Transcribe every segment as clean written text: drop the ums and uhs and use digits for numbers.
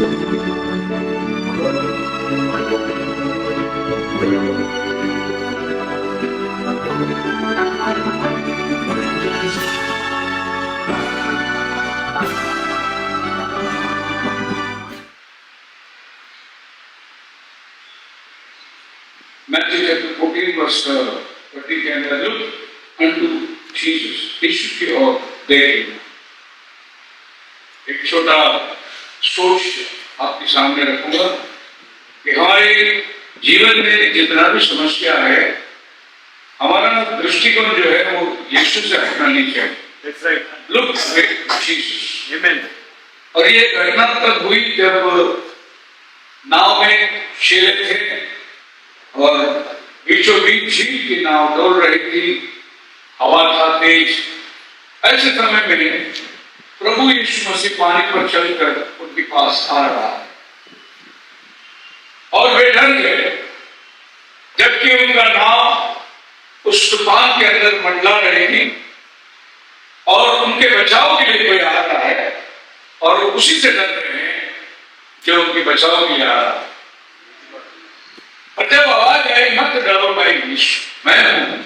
Matthew chapter 14 verse 30 के अंदर look unto Jesus, यीशु की ओर देखिए। एक छोटा सोच आपके सामने रखूंगा कि हमारे जीवन में जितना भी समस्या है, हमारा दृष्टिकोण जो है वो यीशु से हटना चाहिए। That's right. Look at Jesus. Amen. और ये घटना तब हुई जब नाव में शेरे थे और बीचों बीच झील की नाव डोल रही थी, हवा था तेज। ऐसे समय में प्रभु यीशु मसीह पानी पर चलकर उनके पास आ रहा है और वे डर गए, जबकि उनका नाव उस तूफान के अंदर मंडला रही थी और उनके बचाव के लिए कोई आ रहा है और उसी से डर रहे हैं जो उनके बचाव के लिए आ रहा है। और जब आवाज आई, मत डरो भाई यीशु मैं हूं,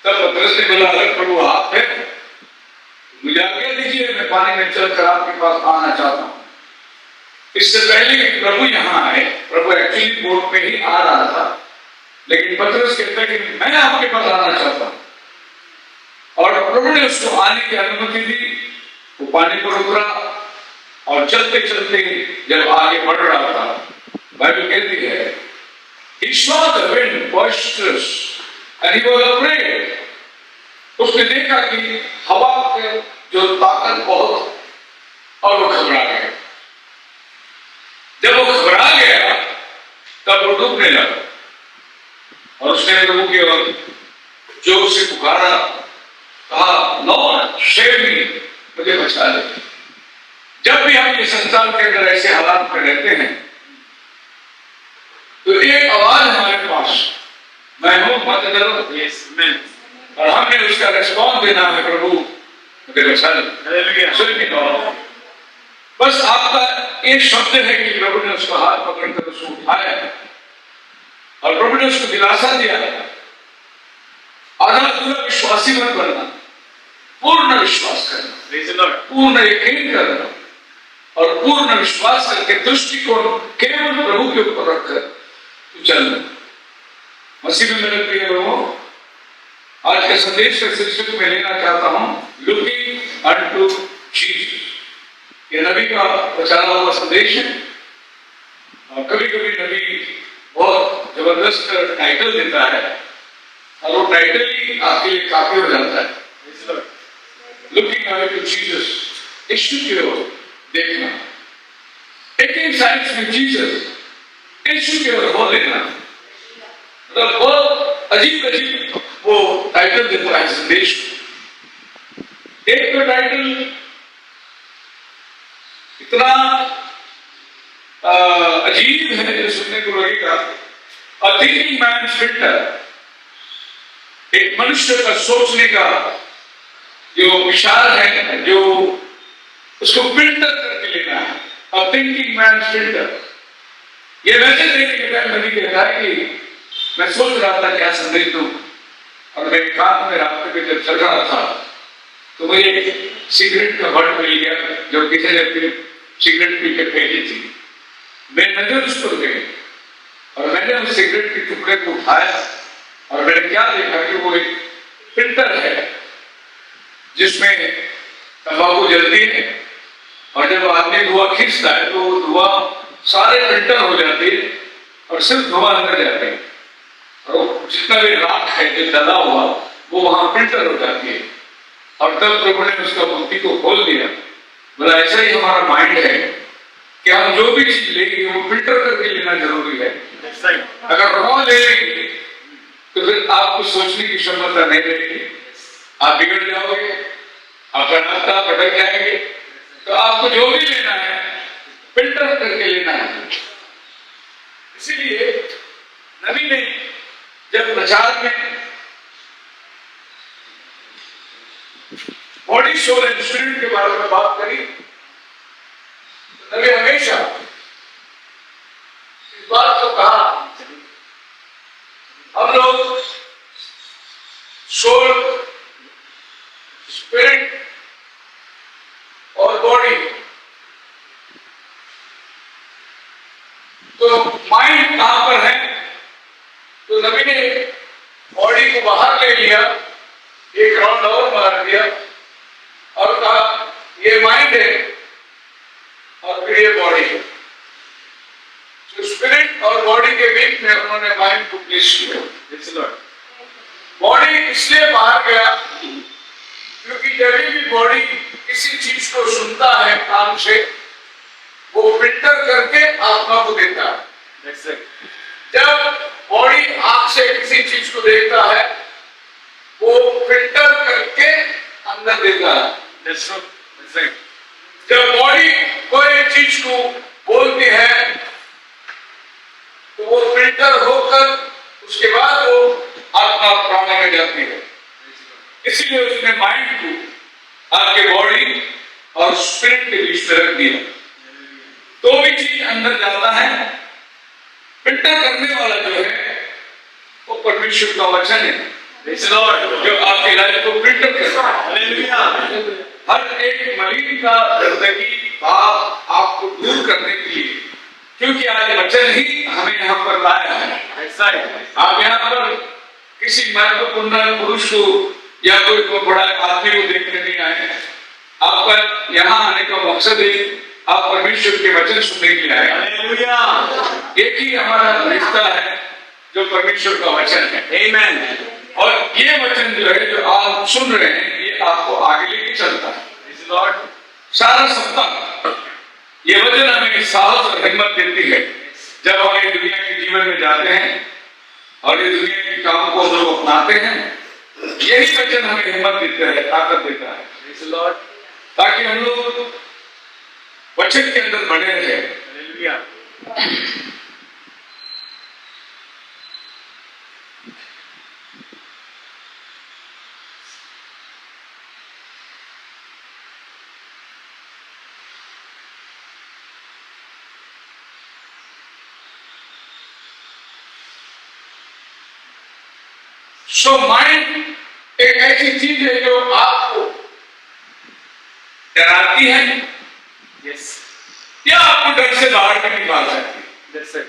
तब पतरस ने बोला, अगर प्रभु आप है मुझे आज्ञा दीजिए, मैं पानी में चलकर आपके पास आना चाहता हूं। इससे पहले कि प्रभु यहाँ आए, प्रभु एक्चुअली बोट में ही आ रहा था, लेकिन पतरस कहता है कि मैं आपके पास आना चाहता हूं। और प्रभु ने उसको आने की अनुमति दी। वो पानी पर उतरा और चलते चलते जब आगे बढ़ रहा था, बाइबल कहती है he saw the wind boisterous and he was afraid. उसने देखा कि हवा के जो ताकत बहुत, और वो घबरा गया। जब वो घबरा गया तब वो डूबने लगा और उसने प्रभु की ओर जोर से पुकारा, कहा, लॉर्ड सेव मी, मुझे बचा ले। जब भी हम ये संसार के अंदर ऐसे हालात में रहते हैं तो एक आवाज हमारे पास, मैं हूं, मत डरो। Yes, amen. और हमने उसका रिस्पॉन्स देना है, प्रभु मुझे बचा ले। Hallelujah. बस आपका एक शब्द है कि प्रभु ने उसका हाथ पकड़कर उसको उठाया और प्रभु ने उसको दिलासा दिया। आधा अधूरा विश्वासी मत बनना, पूर्ण विश्वास करना, Praise the Lord. पूर्ण यकीन करना और पूर्ण विश्वास करके दृष्टिकोण केवल प्रभु के ऊपर रखकर चलना। मसीह में मेरे प्रिय लोगों, आज के संदेश के शीर्षक में लेना चाहता हूं, लुकिंग अनटू जीसस। ये नबी का प्रचारा हुआ संदेश है और कभी कभी नबी बहुत जबरदस्त टाइटल देता है और वो टाइटल ही आपके लिए काफी हो जाता है। Praise the Lord. Looking unto Jesus, Yeshu की ओर देखना। एक ही साइंस में जीसस, यीशु की ओर हो लेना, मतलब बहुत अजीब अजीब वो टाइटल देता है संदेश। एक तो टाइटल इतना अजीब है जो सुनने को लगेगा, अ थिंकिंग मैन्स फिल्टर, एक मनुष्य का सोचने का जो विचार है, जो उसको फिल्टर करके लेना है, अ थिंकिंग मैन्स फिल्टर। ये वैसे देने के टाइम नबी कहता है कि मैं सोच रहा था क्या संदेश दूं, और मेरे कान में रास्ते पे जब चल रहा था तो मुझे एक सिगरेट का बट मिल गया जो किसी ने अपनी सिगरेट पी के फेंकी थी। मेरी नजर उस पर गई और मैंने उस सिगरेट के टुकड़े को उठाया और मैंने क्या देखा कि वो एक फिल्टर है जिसमें तंबाकू जलती है और जब आदमी धुआं खींचता है तो धुआं सारे फिल्टर हो जाते हैं और सिर्फ धुआं अंदर जाते हैं और जितना भी राख है जो जला हुआ वो वहां फिल्टर हो जाती है। और तब प्रभु ने उसका बुद्धि को खोल दिया, बोला ऐसा ही हमारा माइंड है कि हम जो भी चीज लेंगे वो फिल्टर करके लेना जरूरी है। अगर रॉ ले लेंगे तो फिर आपको सोचने की क्षमता नहीं रहेगी, आप बिगड़ जाओगे, आपका रास्ता भटक जाएंगे। तो आपको जो भी लेना है फिल्टर करके लेना है। इसीलिए नबी ने जब प्रचार में बॉडी सोल एंड स्पिरिट के बारे में बात करी, नबी हमेशा सोल, स्पिरिट और बॉडी। तो माइंड कहां पर है? तो नबी ने बॉडी को बाहर ले लिया, एक राउंड और मार दिया और कहा ये माइंड है और फिर ये बॉडी है। तो स्पिरिट और बॉडी के बीच में उन्होंने माइंड को प्लेस किया। बॉडी इसलिए बाहर गया क्योंकि जब भी बॉडी किसी चीज को सुनता है कान से, वो फिल्टर करके आत्मा को देता है। जब बॉडी आंख से किसी चीज को देखता है, वो फिल्टर करके अंदर देता है। जब बॉडी कोई चीज को बोलती है तो वो फिल्टर होकर उसके बाद वो आत्मा प्राण में जाती है। इसीलिए उसने माइंड को आपके बॉडी और स्पिरिट के बीच में रख दिया। तो भी चीज अंदर जाता है, फिल्टर करने वाला जो है वो परमेश्वर का वचन है जो आपकी लाइफ को फिल्टर करता है। हर एक मलिन का गंदगी पाप आपको दूर करने के लिए, क्योंकि आज वचन ही हमें यहाँ पर लाया है। ऐसा है, आप यहाँ पर किसी महत्वपूर्ण पुरुष को या कोई बड़ा आदमी को देखने नहीं आए। आपका यहाँ आने का मकसद है आप परमेश्वर के वचन सुनने के लिए आए। एक ही हमारा रिश्ता है जो परमेश्वर का वचन है। आमीन। और ये वचन जो है जो आप सुन रहे हैं, ये आपको आगे लेके चलता है। सारा सप्ताह ये वचन हमें साहस और हिम्मत देती है जब हम ये दुनिया के जीवन में जाते हैं और ये दुनिया के काम को हम लोग अपनाते हैं। यही वचन हमें हिम्मत देता है, ताकत देता है, ताकि हम लोग वचन के अंदर बने रहे। सो माइंड एक ऐसी चीज है जो आपको डराती है, या आपको डर से बाहर भी निकाल सकती है।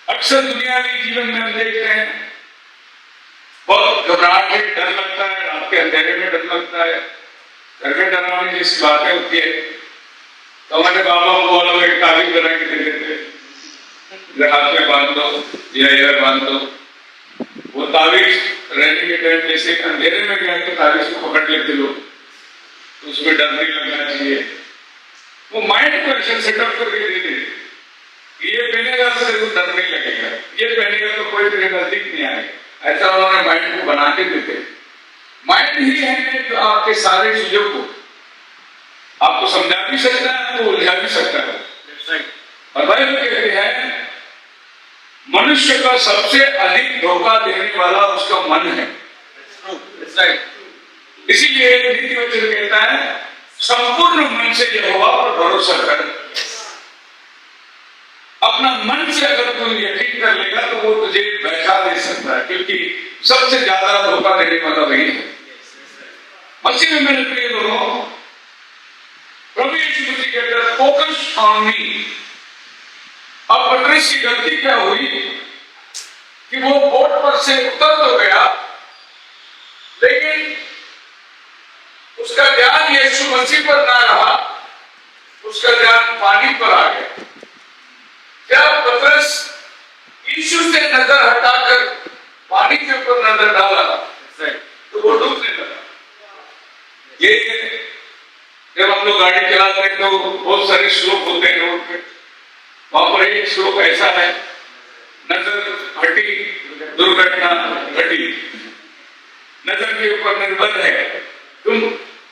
अक्सर दुनियावी जीवन में हम देखते हैं बहुत घबराहट है, डर लगता है, रात के अंधेरे में डर लगता है, घर में डरावनी जैसी बातें होती है। तो हमारे बाबा को लोग एक ताबीज बना के दे देते, हाथ में बांध दो या इधर बांध दो। वो ताबीज रहने के टाइम जैसे अंधेरे में गए तो ताबीज को पकड़ लेते लोग, तो उसमें डर नहीं लगना चाहिए। वो माइंड को ऐसे सेटअप करके दे देते, ये पहनेगा तो तेरे को डर नहीं लगेगा, ये पहनेगा तो कोई तेरे नजदीक नहीं आएगा। ऐसा उन्होंने माइंड को बना के देते। माइंड ही है जो आपके सारे चीजों को आपको समझा भी सकता है, आपको उलझा भी सकता है। और बाइबल कहते हैं मनुष्य का सबसे अधिक धोखा देने वाला उसका मन है। इसीलिए नीति वचन कहता है संपूर्ण मन से यहोवा पर भरोसा कर। अपना मन से अगर तू यकीन कर लेगा तो वो तुझे बैठा दे सकता है, क्योंकि सबसे ज्यादा धोखा देने वाला वही है। मसीह में मेरे प्रिय लोगों, प्रभु यीशु मसीह कहते हैं फोकस ऑन मी। अब पतरस की गलती क्या हुई कि वो बोट पर से उतर तो गया, लेकिन उसका ध्यान यीशु मसीह पर ना रहा, उसका ध्यान पानी पर आ गया। जब पतरस यीशु से नजर हटाकर पानी के ऊपर नजर डाला तो वो डूबने लगा। ये जब हम लोग गाड़ी चलाते हैं तो बहुत सारे स्लोप होते हैं रोड पे, वहां पर एक स्लोप ऐसा है, नजर हटी दुर्घटना घटी। नजर के ऊपर निर्भर है, तुम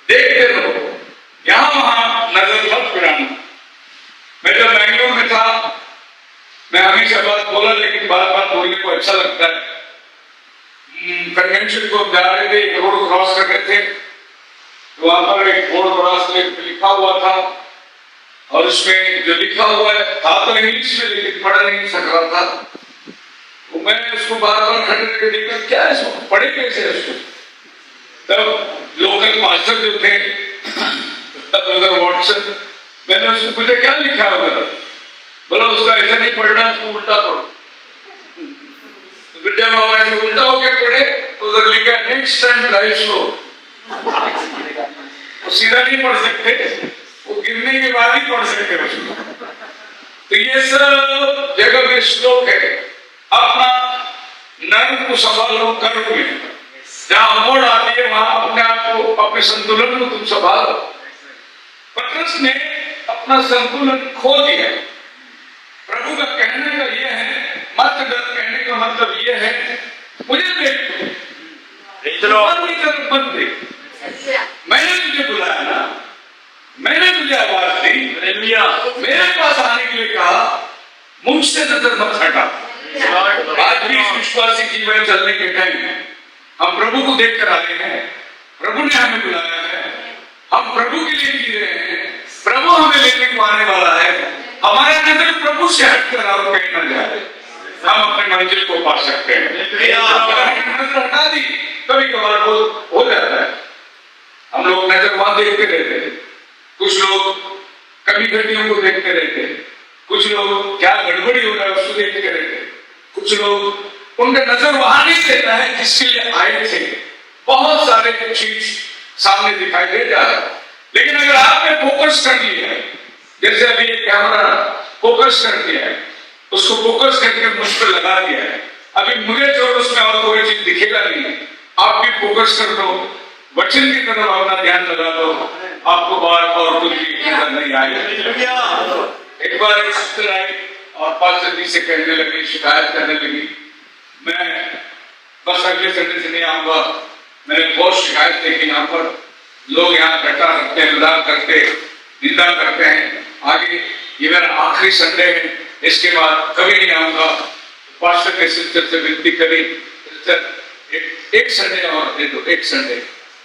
देखते रहो, यहां वहां नजर मत फिराना। मैं जब बेंगलोर में था, मैं हमेशा बात बोला, लेकिन बात बात बोलने को अच्छा लगता है। कन्वेंशन को जा रहे थे, एक रोड क्रॉस कर रहे थे, तो वहां पर एक बोर्ड क्रॉस लिखा हुआ था, और उसमें जो लिखा हुआ था तो इंग्लिश में, लेकिन पढ़ नहीं सक रहा था। तो मैं उसको बार बार खड़े करके देखा क्या है इसको, पढ़े कैसे है उसको। तब लोकल मास्टर जो थे ब्रदर वॉटसन, मैंने उसको पूछा क्या लिखा है उधर, बोला उसका ऐसा नहीं पढ़ना, उसको उल्टा पढ़ो। तो फिर जब हम ऐसे उल्टा होकर पढ़े तो उधर लिखा नेक्स्ट टाइम ड्राइव स्लो। वो सीधा नहीं पढ़ सकते, वो गिरने के बाद ही पढ़ सकते उसको। तो ये सब जगह में श्लोक है, अपना नर्म को संभालो कर्म में, जहां मोड़ आती है वहां अपने आप को, अपने संतुलन को तुम संभालो। पतरस ने अपना संतुलन खो दिया। प्रभु का कहने का यह है, मत डर, कहने का मतलब यह है मुझे देख मत देख, मैंने तुझे बुलाया ना, मैंने तुझे आवाज दी, मेरे पास आने के लिए कहा, मुझसे नजर मत हटा। आज भी इस विश्वासी जीवन चलने के टाइम हम प्रभु को देख कर आए हैं, प्रभु ने हमें बुलाया है, हम प्रभु के लिए जी रहे हैं, प्रभु हमें लेने को आने वाला है। हमारा नजर प्रभु से हटकर और कहीं न जाए, हम अपने मंजिल को पा सकते हैं। नजर हटा दी कभी कभार हो जाता है, हम लोग नजर वहां देखते रहते हैं, कुछ लोग कभी घटियों को देखते रहते हैं, कुछ लोग क्या गड़बड़ी हो रहा है उसको देखते रहते हैं, कुछ लोग उनका नजर वहां नहीं देता है जिसके लिए आए थे। बहुत सारे चीज सामने दिखाई दे जा रहा है, लेकिन अगर आपने फोकस कर लिया है, जैसे अभी ये कैमरा फोकस कर दिया है, उसको फोकस करके मुझ पर लगा दिया है, अभी मुझे जो उसमें और कोई चीज दिखेगा नहीं, आप भी फोकस कर दो, वचन की तरफ अपना ध्यान लगा दो, आपको बात और कुछ भी नजर नहीं आएगा। एक बार एक सिस्टर आई और पास्टर जी से कहने लगी, शिकायत करने लगी, मैं बस अगले संडे से नहीं आऊंगा, मैंने बहुत शिकायत देखी, यहाँ पर लोग यहाँ इकट्ठा रखते हैं, विदान करते, निंदा करते हैं, आगे ये मेरा आखिरी संडे है, इसके बाद कभी नहीं आऊंगा। पास्टर के सिस्टर से विनती करी, सिस्टर एक संडे और दे दो, एक संडे,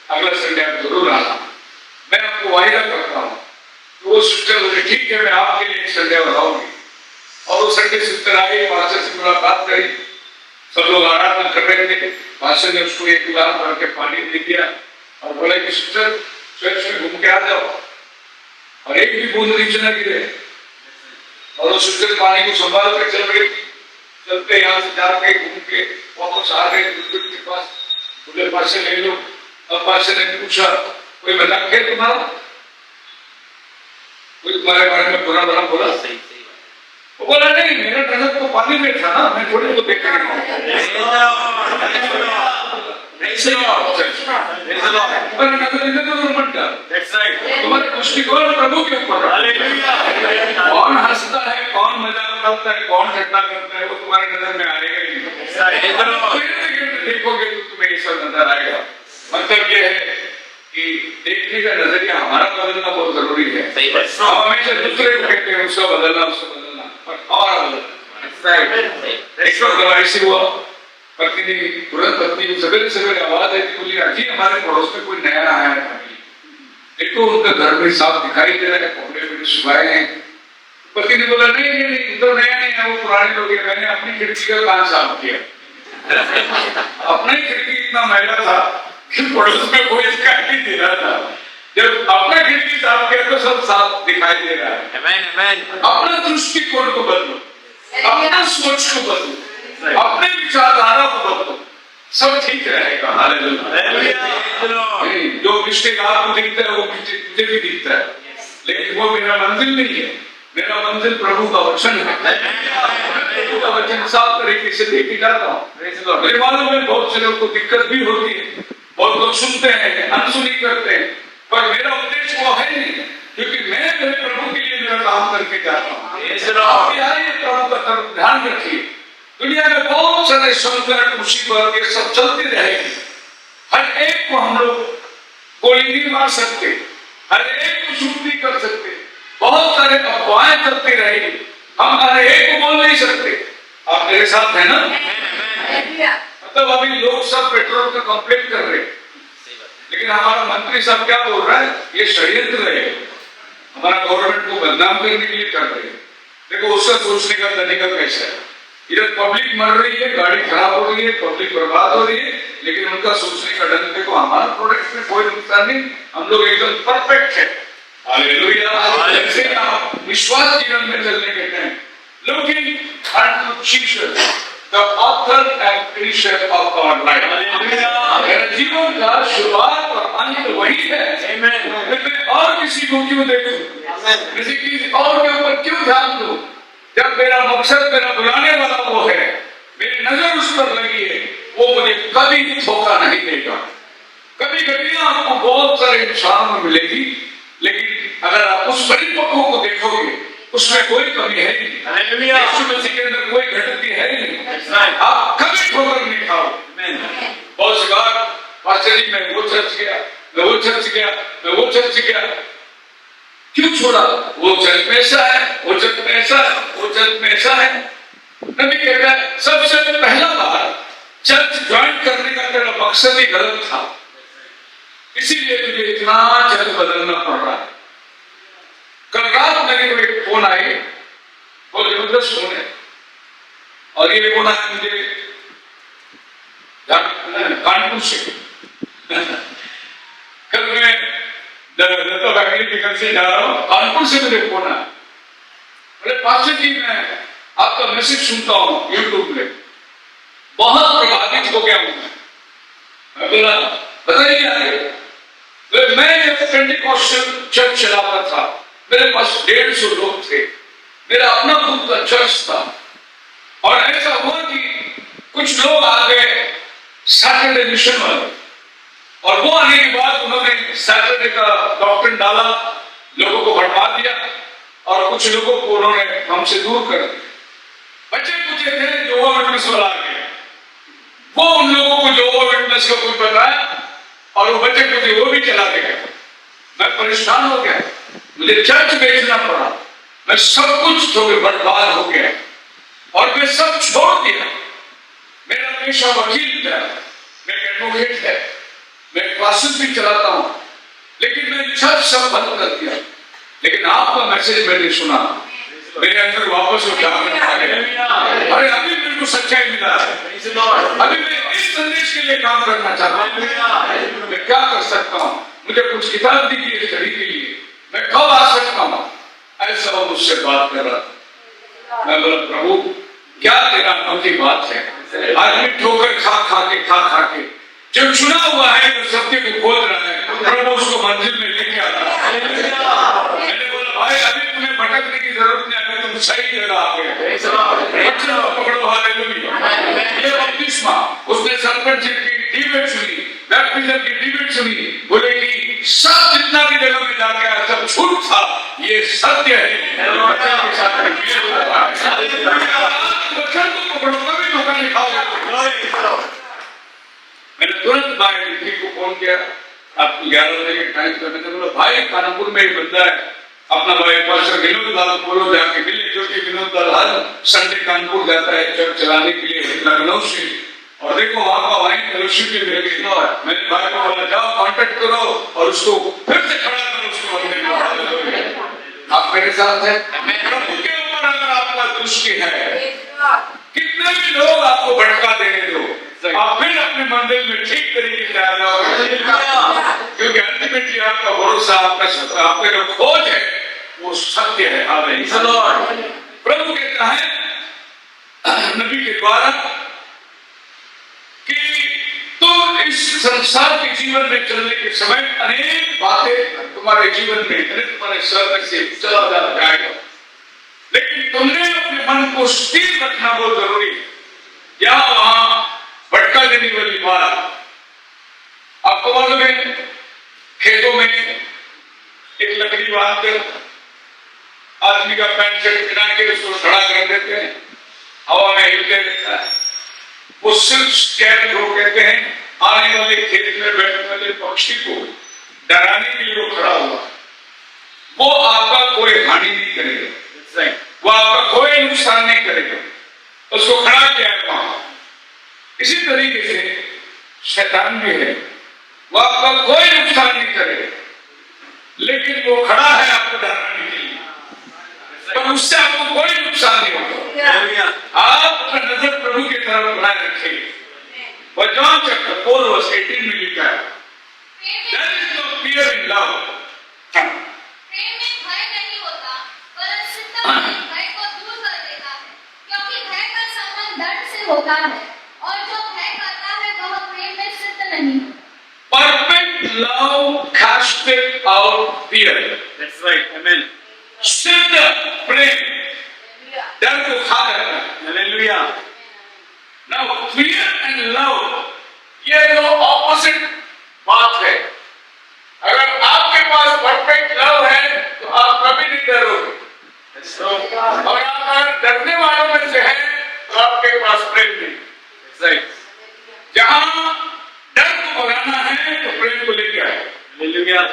अगला संडे आप जरूर आना, मैं आपको वायदा करता हूँ। तो वो सिस्टर बोले ठीक है, मैं आपके लिए एक संडे और आऊंगी। और वो संडे सिस्टर आई, पास्टर से मुलाकात करी, सब लोग आराधना कर रहे थे, पास्टर ने उसको एक गिलास भर के पानी दे दिया और बोले कि सिस्टर चर्च में घूम के आ जाओ, और एक भी बूंद नीचे न गिरे। और वो सिस्टर पानी को संभाल कर चल रही थी, चलते यहाँ से जाके घूम के वापस आ गए के पास, बोले पास्टर ले लो। अब पास्टर ने पूछा कोई मजाक है तुम्हारा, कोई तुम्हारे बारे में बुरा भला बोला? वो बोला नहीं, मेरा नजर तो पानी में था ना, मैं थोड़ी को देख रहा तुम्हारे दृष्टिकोण प्रभु के ऊपर, कौन हंसता है, कौन मजाक करता है, कौन ठट्टा करता है, वो तुम्हारे नजर में आएगा ही। देखोगे तो तुम्हें ये सब नजर आएगा। मतलब ये है कि देखने का नजरिया हमारा बदलना बहुत जरूरी है। हम हमेशा दूसरे को कहते हैं उसका बदलना, उसका बदलना, पर और बदलना। एक बार ऐसे हुआ, पत्नी ने तुरंत पत्नी सवेरे सवेरे आवाज आई, बोली अजी हमारे पड़ोस में कोई नया आया है, देखो उनका घर में साफ दिखाई दे रहा है, कपड़े में सुखाए हैं। पति ने बोला नहीं नहीं नहीं, तो नया नहीं है, वो पुराने लोग हैं, मैंने अपनी खिड़की का कान साफ किया। अपना ही खिड़की इतना मैला था कि पड़ोस में कोई दिखाई नहीं दे रहा था। जब अपना खिड़की साफ किया तो सब साफ दिखाई दे रहा है। अपना दृष्टिकोण को बदलो, अपना सोच को बदलो, अपने विचारधारा को बदलो, सब ठीक रहेगा। हालेलुया। जो मिस्टेक आपको दिखता है वो मुझे भी दिखता है, लेकिन वो मेरा मंजिल नहीं है, मेरा मंजिल प्रभु का वचन है। प्रभु का वचन साफ तरीके से लेके जाता हूँ। मेरे मालूम में बहुत से लोगों को दिक्कत भी होती है, बहुत लोग सुनते हैं, अनसुनी करते हैं, पर मेरा उद्देश्य वो है नहीं, क्योंकि मैं मेरे प्रभु के लिए मेरा काम करके जाता हूँ। प्रभु का तरफ ध्यान रखिए। दुनिया में बहुत सारे संकट, मुसीबत ये सब चलती रहेगी, हर एक को हम लोग गोली नहीं मार सकते, हर एक को शूट नहीं कर सकते, बहुत सारे अफवाहें चलती रहेगी, हम हर एक को बोल नहीं सकते। आप मेरे साथ है ना? मतलब अभी लोग सब पेट्रोल का कंप्लेंट कर रहे हैं, लेकिन हमारा मंत्री साहब क्या बोल रहा है, ये षड्यंत्र है, हमारा गवर्नमेंट को बदनाम करने के लिए कर रहे हैं। देखो उसका सोचने का तरीका कैसा है, इधर पब्लिक मर रही है, गाड़ी खराब हो रही है, पब्लिक बर्बाद हो रही है, लेकिन उनका सोचने का ढंग देखो। हमारा प्रोडक्ट में कोई नुकसान नहीं, हम लोग एकदम परफेक्ट है। हालेलुया। जैसे आप विश्वास जीवन में चलने के time looking unto Jesus, the author and finisher of our life. मेरा जीवन का शुरुआत और अंत वही है। मैं और किसी को क्यों देखूं? किसी की और के ऊपर क्यों ध्यान दूं? जब मेरा मकसद, मेरा बुलाने वाला वो है, मेरी नजर उस पर लगी है, वो मुझे कभी धोखा नहीं देगा। कभी घटिया आपको बहुत सारे इंसानों में मिलेगी, लेकिन अगर आप उस परिपक्व को देखोगे, उसमें कोई कमी है नहीं। यीशु मसीह के अंदर कोई घटती है नहीं। आप कभी ठोकर नहीं खाओ। बहुत सी बार पास्टर जी मैं वो चर्च गया, मैं वो चर्च गया, मैं वो चर्च गया, क्यों छोड़ा? वो चर्च में ऐसा है, वो चर्च में ऐसा है, वो चर्च में ऐसा है। नबी कहता है सबसे पहला बार चर्च ज्वाइन करने का तेरा मकसद ही गलत था, इसीलिए तुझे इतना चर्च बदलना पड़ रहा है। कल रात मेरे को एक फोन आई, बहुत जबरदस्त फोन है, और ये फोन आया मुझे कानपुर से। कल मैं दत्ता फैमिली के घर से जा रहा हूँ, कानपुर से मुझे फोन आया, बोले पास्टर जी मैं आपका मैसेज सुनता हूँ यूट्यूब में, बहुत प्रभावित हो गया हूँ। मैं बोला बताइए आगे। मैं जब पेंटिकॉस्टल चर्च चलाता था, मेरे पास 150 लोग थे, मेरा अपना खुद का चर्च था, और ऐसा हुआ कि कुछ लोग आ गए सैटरडे मिशन वाले, और वो आने के बाद उन्होंने सैटरडे का डॉक्ट्रिन डाला, लोगों को भटका दिया, और कुछ लोगों को उन्होंने हमसे दूर कर दिया। बच्चे कुछ थे जो विटनेस वाला आ गए, वो उन लोगों को जो विटनेस का कुछ बताया, और वो बच्चे कुछ वो भी चला गया। मैं परेशान हो गया, मुझे चर्च बेचना पड़ा, मैं सब कुछ छोड़ बर्बाद हो गया, और मैं सब छोड़ दिया। मेरा पेशा वकील था, मैं एडवोकेट है, मैं क्लासेस भी चलाता हूं, लेकिन मैं चर्च सब बंद कर दिया। लेकिन आपका मैसेज मैंने सुना, मेरे अंदर वापस वो जागरण आ गया। अरे अभी मेरे को सच्चाई मिला है, अभी मैं इस संदेश के लिए काम करना चाहता हूँ। मैं क्या कर सकता हूँ? मुझे कुछ किताब दीजिए स्टडी के लिए, मैं कब आ सकता हूँ? ऐसा वो मुझसे बात कर रहा था। मैं बोला प्रभु क्या तेरा अनोखी बात है। आदमी ठोकर खा के जो चुना हुआ है, जो सत्य को खोज रहा है, प्रभु उसको मंजिल में लेके आता है। मैंने बोला भाई अभी तुम्हें भटकने की जरूरत नहीं, अभी तुम सही जगह आ गए। बच्चों को पकड़ो, हालेलुया। ये बपतिस्मा, उसने सरपंच की डिबेट सुनी, बैप्टिज्म की डिबेट सुनी, बोले कि सब जितना भी जगह में जाके आया सब झूठ था, ये सत्य है। बच्चों को पकड़ो, कभी धोखा नहीं खाओगे। मैंने तुरंत भाई को फोन किया, आपको 11 बजे के टाइम पर। मैंने बोला भाई कानपुर में एक बंदा है, अपना भाई पास्टर विनोद लाल बोलो जाके मिले, क्योंकि विनोद लाल हर संडे कानपुर जाता है चर्च चलाने के लिए लखनऊ से, और देखो वहां का वाइन फेलोशिप भी मेरे कितना है। मैंने भाई को बोला जाओ कांटेक्ट करो और उसको फिर से खड़ा करो, उसको मंदिर में। आप मेरे साथ हैं? प्रभु के ऊपर अगर आपका दृष्टि है, कितने भी लोग आपको भटका देने दो, आप फिर अपने मंदिर में ठीक तरीके से आ जाओगे, क्योंकि अल्टीमेटली आपका भरोसा, आपका जो खोज है वो सत्य है। प्रभु कहता है नबी के द्वारा कि तुम इस संसार के जीवन में चलने के समय अनेक बातें तुम्हारे जीवन में, तुम्हारे सर में से चला जाएगा, लेकिन तुमने अपने मन को स्थिर रखना बहुत जरूरी है। यहाँ वहां भटका देने वाली बात आपको मालूम है, खेतों में एक लकड़ी बांधकर आदमी का पैंट शर्ट पहना के उसको खड़ा कर देते हैं, हवा में हिलते रहता है। वो सिर्फ स्कैर थ्रो कहते हैं, आने वाले खेत में बैठने वाले पक्षी को डराने के लिए वो खड़ा हुआ। वो आपका कोई हानि नहीं करेगा, वो आपका कोई नुकसान नहीं करेगा, उसको खड़ा किया है वहां। इसी तरीके से शैतान भी है, वो आपका कोई नुकसान नहीं करेगा, लेकिन वो खड़ा है आपको डराने के लिए। पर उससे आपको कोई नुकसान नहीं होगा। Hallelujah. आप अपना नजर प्रभु की तरफ बनाए रखिए। और जॉन चैप्टर 4 वर्स 18 में लिखा है, There is no fear in love. प्रेम में भय नहीं होता, वरन सिद्धता भय को दूर कर देता है, क्योंकि भय का संबंध दंड से होता है, और जो भय करता है वह प्रेम में सिद्ध नहीं। Perfect love casteth out fear. That's right. Amen. सिद्ध प्रेम डर को खा जाता है। Hallelujah. Now fear and love ये दो ऑपोजिट बात है। अगर आपके पास परफेक्ट लव है तो आप कभी नहीं डरोगे, That's so. और आप अगर डरने वालों में से हैं तो आपके पास प्रेम नहीं। That's right. जहां डर को भगाना है तो प्रेम को लेके आए। Hallelujah.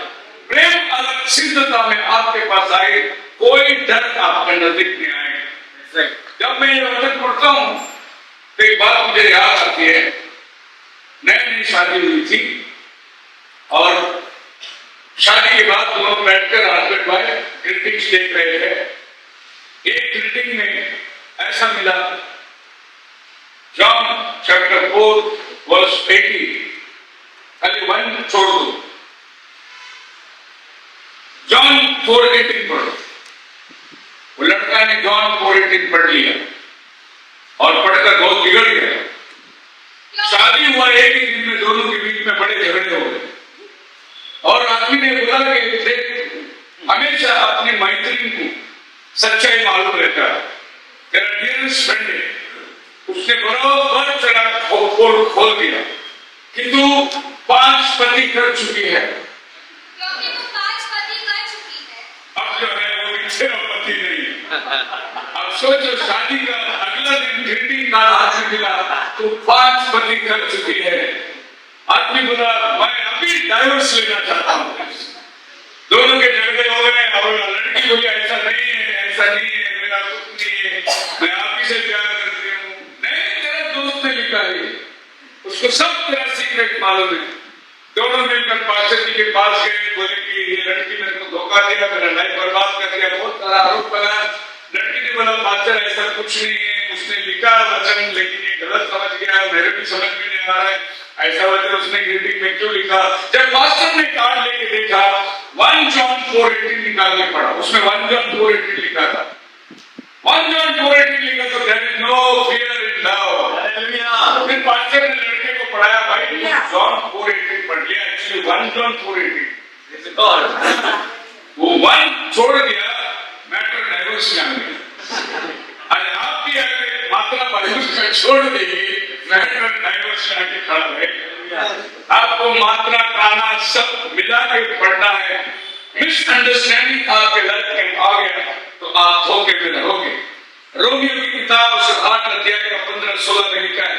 प्रेम अगर सिद्धता में आपके पास आए, कोई डर आपके नजदीक नहीं आएगा। That's right. जब मैं ये वचन पढ़ता हूँ तो एक बात मुझे याद आती है। नई नई शादी हुई थी और शादी के बाद दोनों बैठकर हस्बैंड वाइफ ग्रीटिंग्स देख रहे थे। एक ग्रीटिंग में ऐसा मिला, जॉन चैप्टर 4 वर्स 80, खाली 1 छोड़ दो, जॉन 4:18 पढ़ो। वो लड़का ने जॉन 4:18 पढ़ लिया और पढ़कर बहुत बिगड़ गया। शादी हुआ एक ही दिन में, दोनों के बीच में बड़े झगड़े हो गए और आदमी ने बोला कि देख, हमेशा अपनी मैत्रीन को सच्चाई मालूम रहता है, तेरा डियरेस्ट फ्रेंड है। उसने बराबर चढ़ा खोल दिया कि तू 5 पति कर चुकी है, क्योंकि तू 5 पति कर चुकी है। अब जो है वो तेरा पति नहीं है। अब सोचो, शादी का अगला दिन ग्रीटिंग कार्ड हाथ में मिला तो 5 पति कर चुकी है। आदमी बोला मैं अभी डाइवोर्स लेना चाहता हूँ। दोनों के झगड़े हो गए और लड़की बोली ऐसा नहीं है, मेरा कुछ नहीं है, मैं आप ही से प्यार करती हूँ। नहीं, तेरा दोस्त ने लिखा है, उसको सब तेरा सीक्रेट मालूम है। दोनों मिलकर पास्टर जी के पास गए, बोले कि ये लड़की मेरे को धोखा दिया, मेरा लाइफ बर्बाद कर दिया, बहुत सारा आरोप लगा। लड़की ने बोला पास्टर ऐसा कुछ नहीं है, उसने लिखा वचन लेकिन ये गलत समझ गया, मेरे भी समझ में नहीं आ रहा है, ऐसा वचन उसने ग्रीटिंग में क्यों लिखा। जब पास्टर ने कार्ड लेके देखा, 1 जॉन 4:18 निकाल के पढ़ा, उसमें 1 जॉन 4:18 लिखा था। 1 जॉन 4:18 लिखा तो there is no fear in love. Hallelujah. फिर पास्टर ने लड़के को पढ़ाया, भाई जॉन 4:18 पढ़ लिया, एक्चुअली 1 जॉन 4:18। Praise God. वो 1 छोड़ दिया, मैटर डाइवोर्स में आ गया। अरे आप भी अगर मात्रा बाइबल का छोड़ देंगे, मैटर डाइवोर्स में आके खड़ा है। आपको मात्रा काना सब मिला के पढ़ना है। मिसअंडरस्टैंडिंग आपके लाइफ में आ गया तो आप धोखे में रहोगे। रोमियो की किताब उसके 8 अध्याय का 15-16 में लिखा है,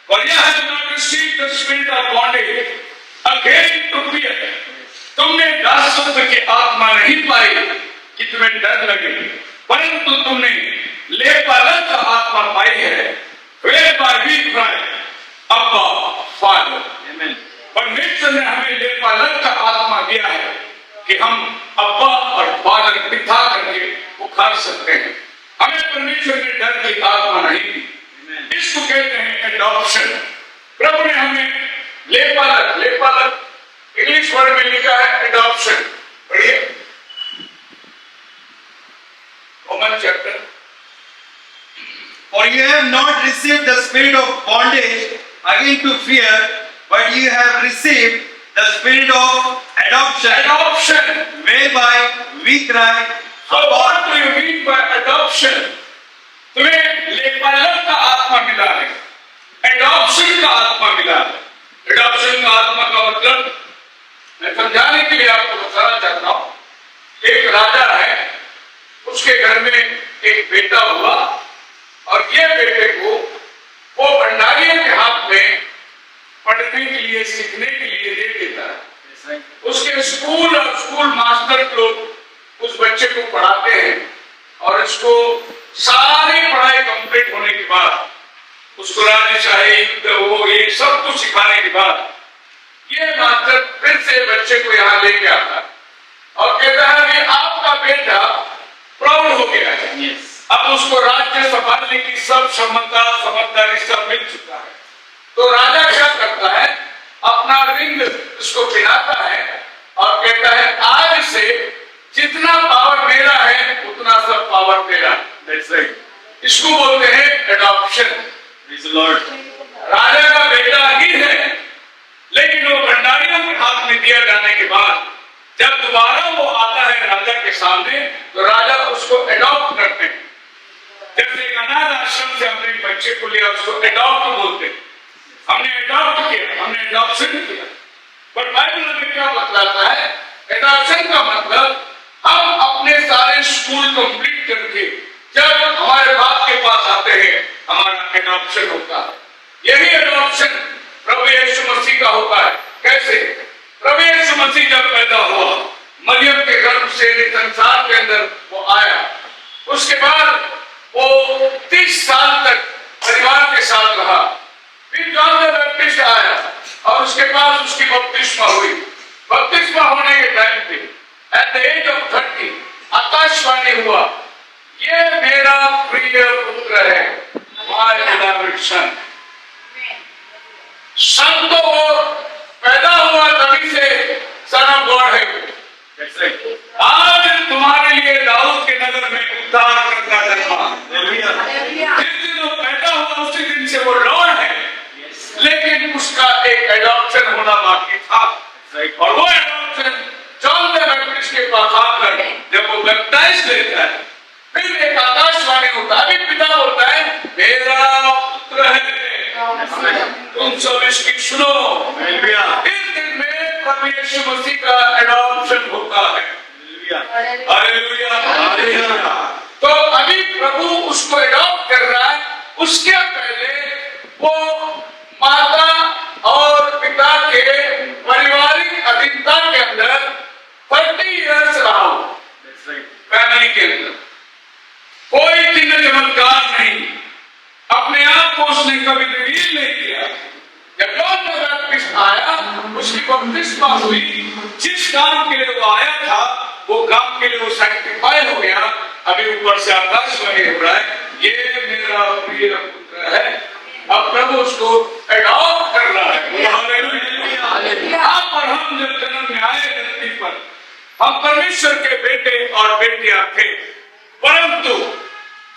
और यह है not receive the spirit of bondage again to fear. तुमने दासत्व की आत्मा नहीं पाई कि तुम्हें डर लगे, परंतु तुमने लेपालक का आत्मा पाई है, whereby we cry, अब्बा फादर। Amen. परमेश्वर ने हमें लेपालक का आत्मा दिया है कि हम अब्बा और फादर पिता करके पुकार सकते हैं। हमें परमेश्वर ने डर की आत्मा नहीं दी। इसको कहते हैं एडॉप्शन। प्रभु ने हमें लेपालक इंग्लिश वर्ड में लिखा है एडॉप्शन। पढ़िए Roman chapter. For you have not received the spirit of bondage again to fear, but you have received the spirit of adoption, whereby we cry, So what do you mean by adoption? तुम्हें लेपालक का आत्मा मिला है, adoption का आत्मा मिला है। Adoption का आत्मा का मतलब मैं समझाने के लिए आपको बताना चाहता हूँ। एक राजा है, उसके घर में एक बेटा हुआ और ये बेटे को वो भंडारियों के हाथ में पढ़ने के लिए, सीखने के लिए दे देता है। उसके स्कूल और स्कूल मास्टर लोग उस बच्चे को पढ़ाते हैं और इसको सारी पढ़ाई कंप्लीट होने के बाद उसको राजशाही युद्ध वो ये सब कुछ सिखाने के बाद ये मास्टर फिर से बच्चे को यहाँ लेके आता और कहता है कि आपका बेटा प्रौढ़ हो गया है, Yes. अब उसको राज्य संभालने की सब क्षमता समझदारी सब मिल चुका है। तो राजा क्या करता है, अपना रिंग उसको पहनाता है और कहता है आज से जितना पावर मेरा है उतना सब पावर तेरा। That's right. इसको बोलते हैं एडॉप्शन। Praise the Lord. राजा का बेटा ही है, लेकिन वो भंडारियों के हाथ में दिया जाने के बाद जब दोबारा वो आता है राजा के सामने, तो राजा उसको एडॉप्ट करते हैं। जैसे एक अनाथ आश्रम से हमने एक बच्चे को लिया, उसको एडॉप्ट बोलते हैं। हमने एडॉप्ट किया, हमने एडॉप्शन किया। पर बाइबल में क्या बतलाता है, एडॉप्शन का मतलब हम अपने सारे स्कूल कंप्लीट करके जब हमारे बाप के पास आते हैं, हमारा एडॉप्शन होता है। यही एडॉप्शन प्रभु यीशु मसीह का होता है। कैसे? प्रभु यीशु मसीह जब पैदा हुआ, मरियम के गर्भ से संसार के अंदर वो आया, उसके बाद वो 30 साल तक परिवार के साथ रहा। फिर जॉन द बैप्टिस्ट आया और उसके पास उसकी बपतिस्मा हुई। बपतिस्मा होने के टाइम पे एट द एज ऑफ 30 आकाशवाणी हुआ, ये मेरा प्रिय पुत्र है, माय बिलॉवेड सन। सन तो वो पैदा हुआ तभी से सन ऑफ गॉड है। That's right. आज तुम्हारे लिए दाऊद के नगर में उद्धार करता जन्मा। Hallelujah. जिस दिन वो पैदा हुआ उसी दिन से वो लॉर्ड है, Yes. लेकिन उसका एक एडॉप्शन होना बाकी था। That's right. और वो एडॉप्शन जॉन द बैप्टिस्ट के पास आकर जब वो बैप्टाइज लेता है, फिर एक आकाशवाणी होता है, अभी पिता बोलता है मेरा पुत्र है, तुम सब इसकी सुनो। Hallelujah. इस दिन में प्रभु यीशु मसीह का एडॉप्शन होता है। Hallelujah. हालेलुया। हालेलुया। तो अभी प्रभु उसको एडॉप्ट कर रहा है, उसके पहले वो माता और पिता के पारिवारिक अधीनता के अंदर 30 इयर्स रहा हो, That's right. फैमिली के अंदर कोई चिन्ह चमत्कार नहीं, अपने आप को उसने कभी रिवील नहीं किया। जब जॉन द बैप्टिस्ट आया, उसकी बपतिस्मा हुई, जिस काम के लिए वो आया था वो काम के लिए वो सैंक्टिफाई हो गया। अभी ऊपर से आकाशवाणी हो रहा है, ये मेरा प्रिय पुत्र है। अब प्रभु उसको एडॉप्ट कर रहा है। हालेलुया। आप और हम जब जन्म में आए धरती पर, हम परमेश्वर के बेटे और बेटियां थे, परंतु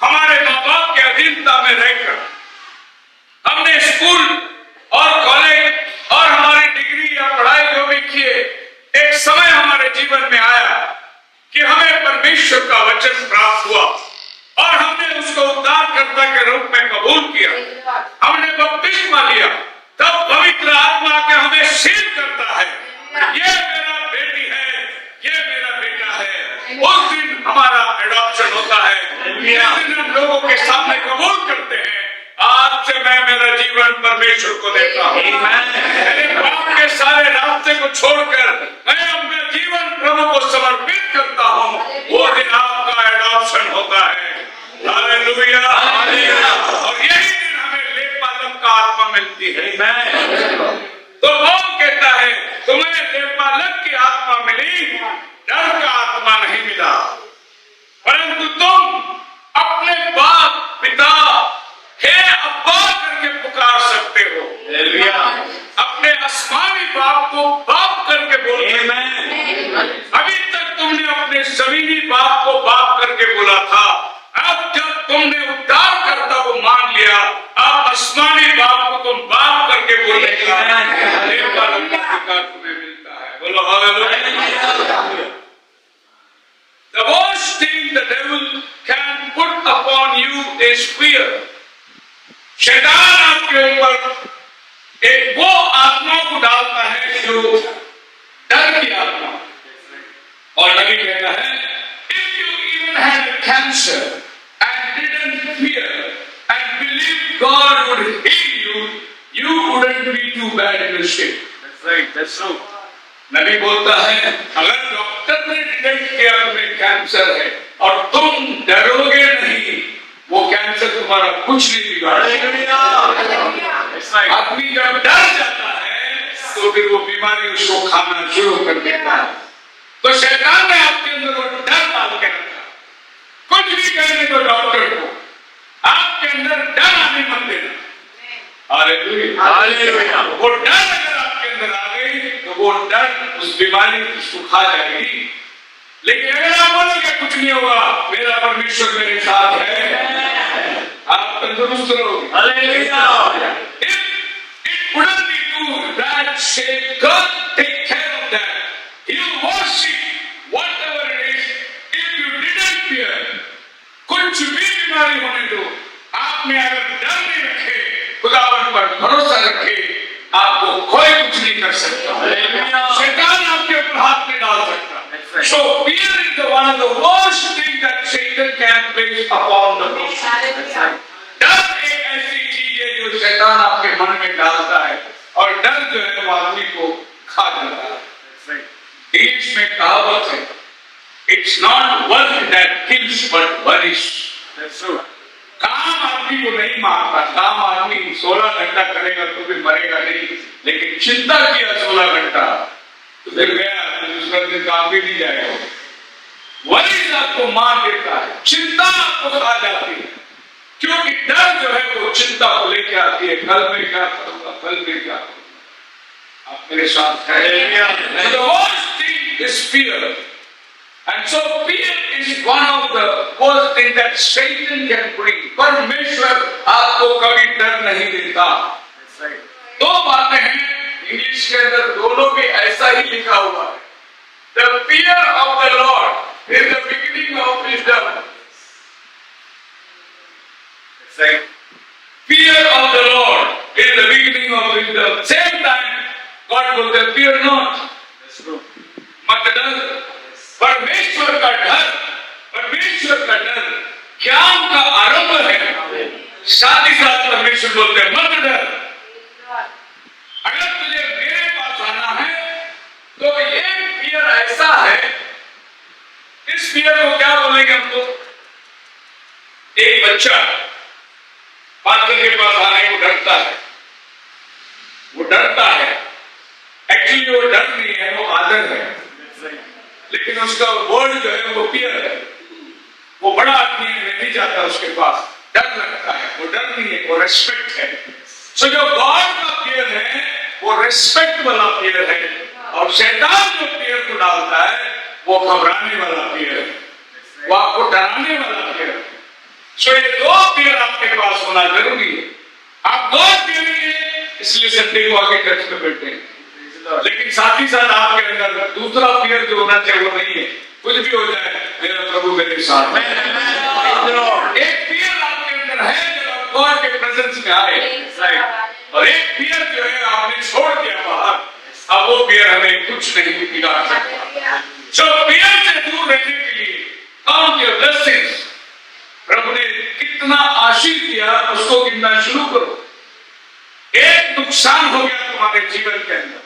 हमारे माँ बाप के अधीनता में रहकर हमने स्कूल और कॉलेज और हमारी डिग्री या पढ़ाई जो भी किए, एक समय हमारे जीवन में आया कि हमें परमेश्वर का वचन प्राप्त हुआ और हमने उसको उद्धारकर्ता के रूप में कबूल किया, हमने बपतिस्मा लिया। तब पवित्र आत्मा के हमें सील करता है, ये मेरा बेटी है, ये मेरा बेटा है। उस दिन हमारा एडॉप्शन होता है। जिस दिन हम लोगों के सामने कबूल करते हैं, आज से मैं मेरा जीवन परमेश्वर को देता हूँ। मेरे पाप के सारे रास्ते को छोड़कर मैं अपना जीवन प्रभु को समर्पित करता हूँ। वो दिन आपका एडॉप्शन होता है। हालेलुया। और यही दिन हमें लेपालम का आत्मा मिलती है। तो कौन कहता है तुम्हें लेपालम की आत्मा मिली, डर का आत्मा नहीं मिला, परंतु तुम अपने बाप पिता हे अब्बा करके पुकार सकते हो। अपने आसमानी बाप को बाप करके बोलते हो। अभी तक तुमने अपने जमीनी बाप को बाप करके बोला था, अब जब तुमने उद्धार करता को मान लिया, अब आसमानी बाप को तुम बाप करके बोलने का अधिकार तुम्हें मिलता है। बोलो hallelujah. The worst thing the devil can put upon you is fear. शैतान आपके ऊपर एक वो आत्मा को डालता है जो डर की आत्मा। और नबी कहता है, if you even had a cancer and didn't fear and believed God would heal you, you wouldn't be too bad in the shape. That's right. That's true. नबी बोलता है, अगर डॉक्टर ने डिटेक्ट किया तुम्हें कैंसर है और तुम डरोगे नहीं, वो कैंसर तुम्हारा कुछ नहीं बिगाड़ेगा। That's right. आदमी जब डर जाता है तो फिर वो बीमारी उसको खाना शुरू कर देता है। तो शैतान ने आपके अंदर वो डर डाल के रखा, कुछ भी कहने दो डॉक्टर को, आपके अंदर डर आने मत देना। Hallelujah, hallelujah. वो डर अगर आपके अंदर आ गई तो वो डर उस बीमारी को सुखा जाएगी। लेकिन अगर आप बोलोगे कुछ नहीं होगा, मेरा परमेश्वर मेरे साथ है, आप तंदुरुस्त रहोगे। Hallelujah. If it wouldn't be to that shape, God take care of that. He'll wash it, whatever it is. If you didn't fear, कुछ भी बीमारी होने दो, आपने अगर डर नहीं रखे, खुदावन पर भरोसा रखे, आपको कोई कुछ नहीं कर सकता। हालेलुया। शैतान आपके ऊपर हाथ नहीं डाल सकता। That's right. So fear is the one of the worst things that Satan can place upon the person. That's right. डर एक ऐसी चीज है जो शैतान आपके मन में डालता है, और डर जो है वो आदमी को खा जाता है। That's right. इंग्लिश में कहावत है, it's not work that kills but Varish. That's true. काम आदमी को नहीं मारता, काम आदमी 16 घंटा करेगा तो भी मरेगा नहीं, लेकिन चिंता किया 16 घंटा तो फिर गया, दूसरा दिन काम भी नहीं जाएगा। वरिश आपको मार देता है, चिंता आपको खा जाती है, क्योंकि डर जो है वो चिंता को लेके आती है, कल में क्या करूंगा, कल में क्या करूंगा। आप मेरे साथ हैं? So the worst thing is fear, and so fear is one of the worst things that Satan can bring. परमेश्वर आपको कभी डर नहीं देता। That's right. दो बातें हैं इंग्लिश के अंदर, दोनों भी ऐसा ही लिखा हुआ है। The fear of the Lord is the beginning of wisdom. That's right. Fear of the Lord is the beginning of wisdom. Same time, God बोलते हैं fear not, That's true. मत डर। परमेश्वर का डर, परमेश्वर का डर ज्ञान का आरंभ है। साथ ही साथ परमेश्वर बोलते हैं मत डर। अगर तुझे मेरे पास आना है तो ये फियर ऐसा है, इस फियर को क्या बोलेंगे हम लोग? एक बच्चा फादर के पास आने को डरता है, वो डरता है, एक्चुअली वो डर नहीं है, वो आदर है, That's right. लेकिन उसका वर्ड जो है वो फियर है। वो बड़ा आदमी है, मैं नहीं जाता उसके पास, डर लगता है, वो डर नहीं है, वो रेस्पेक्ट है। सो जो गॉड का फियर है वो रेस्पेक्ट वाला फियर है, और शैतान जो फियर को डालता है वो घबराने वाला फियर है, वो आपको डराने वाला फियर है। सो ये दो फियर आपके पास होना जरूरी है। आप गॉड फियरिंग इसलिए संडे को आके चर्च में बैठे हैं, Praise the Lord. लेकिन साथ ही साथ आपके अंदर दूसरा फियर जो होना चाहिए वो नहीं है, कुछ भी हो जाए मेरा प्रभु मेरे साथ है। Praise the Lord. एक फियर आपके अंदर है जब आप गॉड के प्रेजेंस में आए, और एक फियर जो है आपने छोड़ दिया बाहर, अब वो फियर हमें कुछ नहीं बिगाड़ सकता। सो फियर से दूर रहने के लिए काउंट योर ब्लेसिंग्स। प्रभु ने कितना आशीष दिया उसको गिनना शुरू करो। एक नुकसान हो गया तुम्हारे जीवन के अंदर,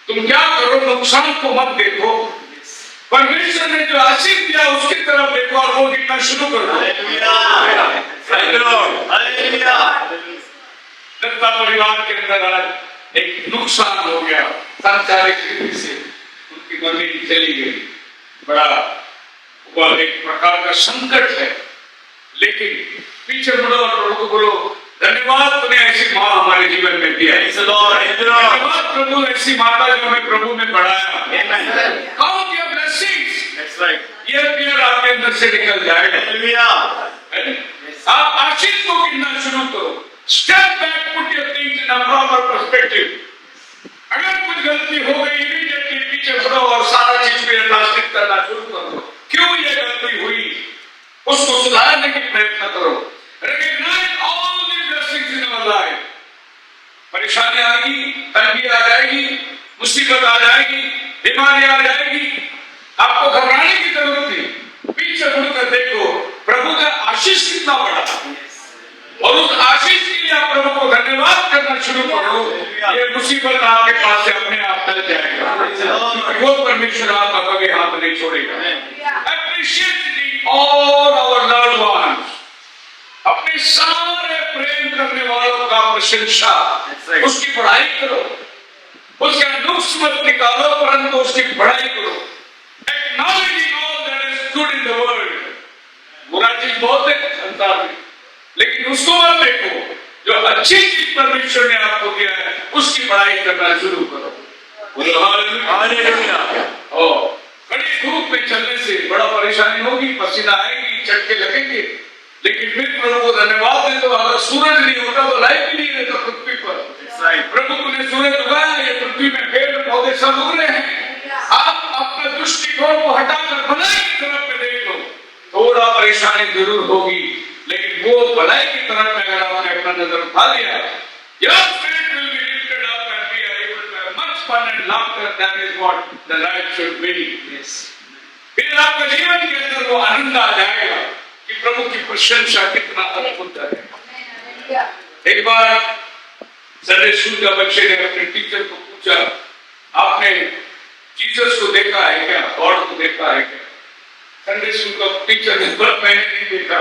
तुम क्या करो? नुकसान को मत देखो, परमेश्वर ने जो आशीष दिया उसकी तरफ देखो और वो गिनना शुरू करो। Hallelujah. Praise the Lord. Hallelujah. Dutta परिवार के अंदर आज एक नुकसान हो गया, सांसारिक रीति से उनकी मम्मी चली गई, बड़ा वह एक प्रकार का संकट है, लेकिन पीछे मुड़ो और प्रभु को बोलो धन्यवाद तूने ऐसी माँ हमारे जीवन में दिया। Praise the Lord. Praise the Lord. धन्यवाद प्रभु ऐसी माता जो हमें प्रभु में बढ़ाया। Amen. Count your blessings। That's right. ये फिर आपके अंदर से निकल जाएगा। Hallelujah. आप आशीष को गिनना शुरू करो। Step back, put your things in a proper perspective. अगर कुछ गलती हो गई इमीडिएटली पीछे बढ़ो और सारा चीज को यथास्थित करना शुरू करो। क्यों ये गलती हुई उसको सुधारने की प्रयत्न करो। Recognize all the blessings in our life. परेशानी आएगी, तंगी आ जाएगी, मुसीबत आ जाएगी, बीमारी आ जाएगी, आपको घबराने की जरूरत नहीं। पीछे मुड़कर देखो प्रभु का आशीष कितना बड़ा, और उस आशीष के लिए आप प्रभु को धन्यवाद करना शुरू करो। ये मुसीबत आपके पास से अपने आप टल जाएगा, क्योंकि वो परमेश्वर आपका कभी हाथ नहीं छोड़ेगा। Appreciate all our loved ones. अपने सारे प्रेम करने वालों का प्रशंसा, उसकी बढ़ाई करो, उसका नुक्स मत निकालो परंतु उसकी बढ़ाई करो। Acknowledging all that is good in the world, बुरा चीज बहुत है संसार में, लेकिन उसको मत देखो। जो अच्छी चीज परमेश्वर ने आपको दिया है उसकी बड़ाई करना शुरू करो। बोलो हालेलुया। और कड़ी धूप में चलने से बड़ा परेशानी होगी, पसीना आएगी, चटके लगेंगे, लेकिन फिर प्रभु को धन्यवाद दे दो। अगर सूरज नहीं होता तो लाइफ भी नहीं रहता पृथ्वी पर। प्रभु ने सूरज उगाया, ये पृथ्वी में पेड़ पौधे सब उग रहे हैं। आप अपने दृष्टिकोण को हटाकर भलाई की तरफ में देख लो, थोड़ा परेशानी जरूर होगी, लेकिन वो भलाई की तरफ में अगर आपने अपना नजर उठा लिया, your spirit will be lifted up and we are able to have much fun and laughter. That is what the life should be. Yes. फिर आपके जीवन के अंदर वो आनंद आ जाएगा कि प्रभु की प्रशंसा कितना अद्भुत है। एक बार संडे स्कूल का बच्चे ने अपने टीचर को पूछा, आपने जीसस को देखा है क्या, गॉड को देखा है क्या? संडे स्कूल का टीचर ने बोला मैंने नहीं देखा।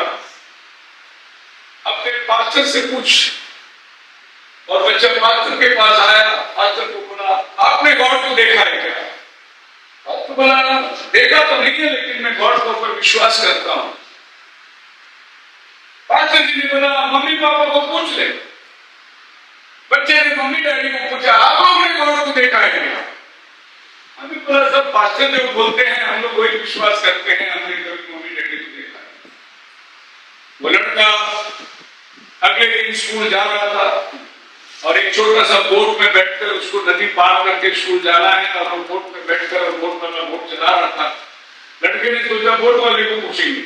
अपने पास्टर से पूछ। और बच्चा पास्टर के पास आया, पास्टर को बोला आपने गॉड को देखा है क्या? पास्टर बोला देखा तो नहीं है, लेकिन मैं गॉड के ऊपर विश्वास करता हूं। पास्टर जी ने बोला मम्मी पापा को पूछ ले। बच्चे ने मम्मी डैडी को पूछा आप लोगों ने गॉड को देखा है क्या? अभी बोला सब पास्टर जो बोलते हैं हम लोग वही विश्वास करते हैं, हमने कभी मम्मी डैडी को देखा है। वो लड़का अगले दिन स्कूल जा रहा था और एक छोटा सा बोट में बैठकर उसको नदी पार करके स्कूल जाना है, और वो बोट में बैठकर और बोट वाला बोट चला रहा था। लड़के ने सोचा बोट वाले को पूछेंगे।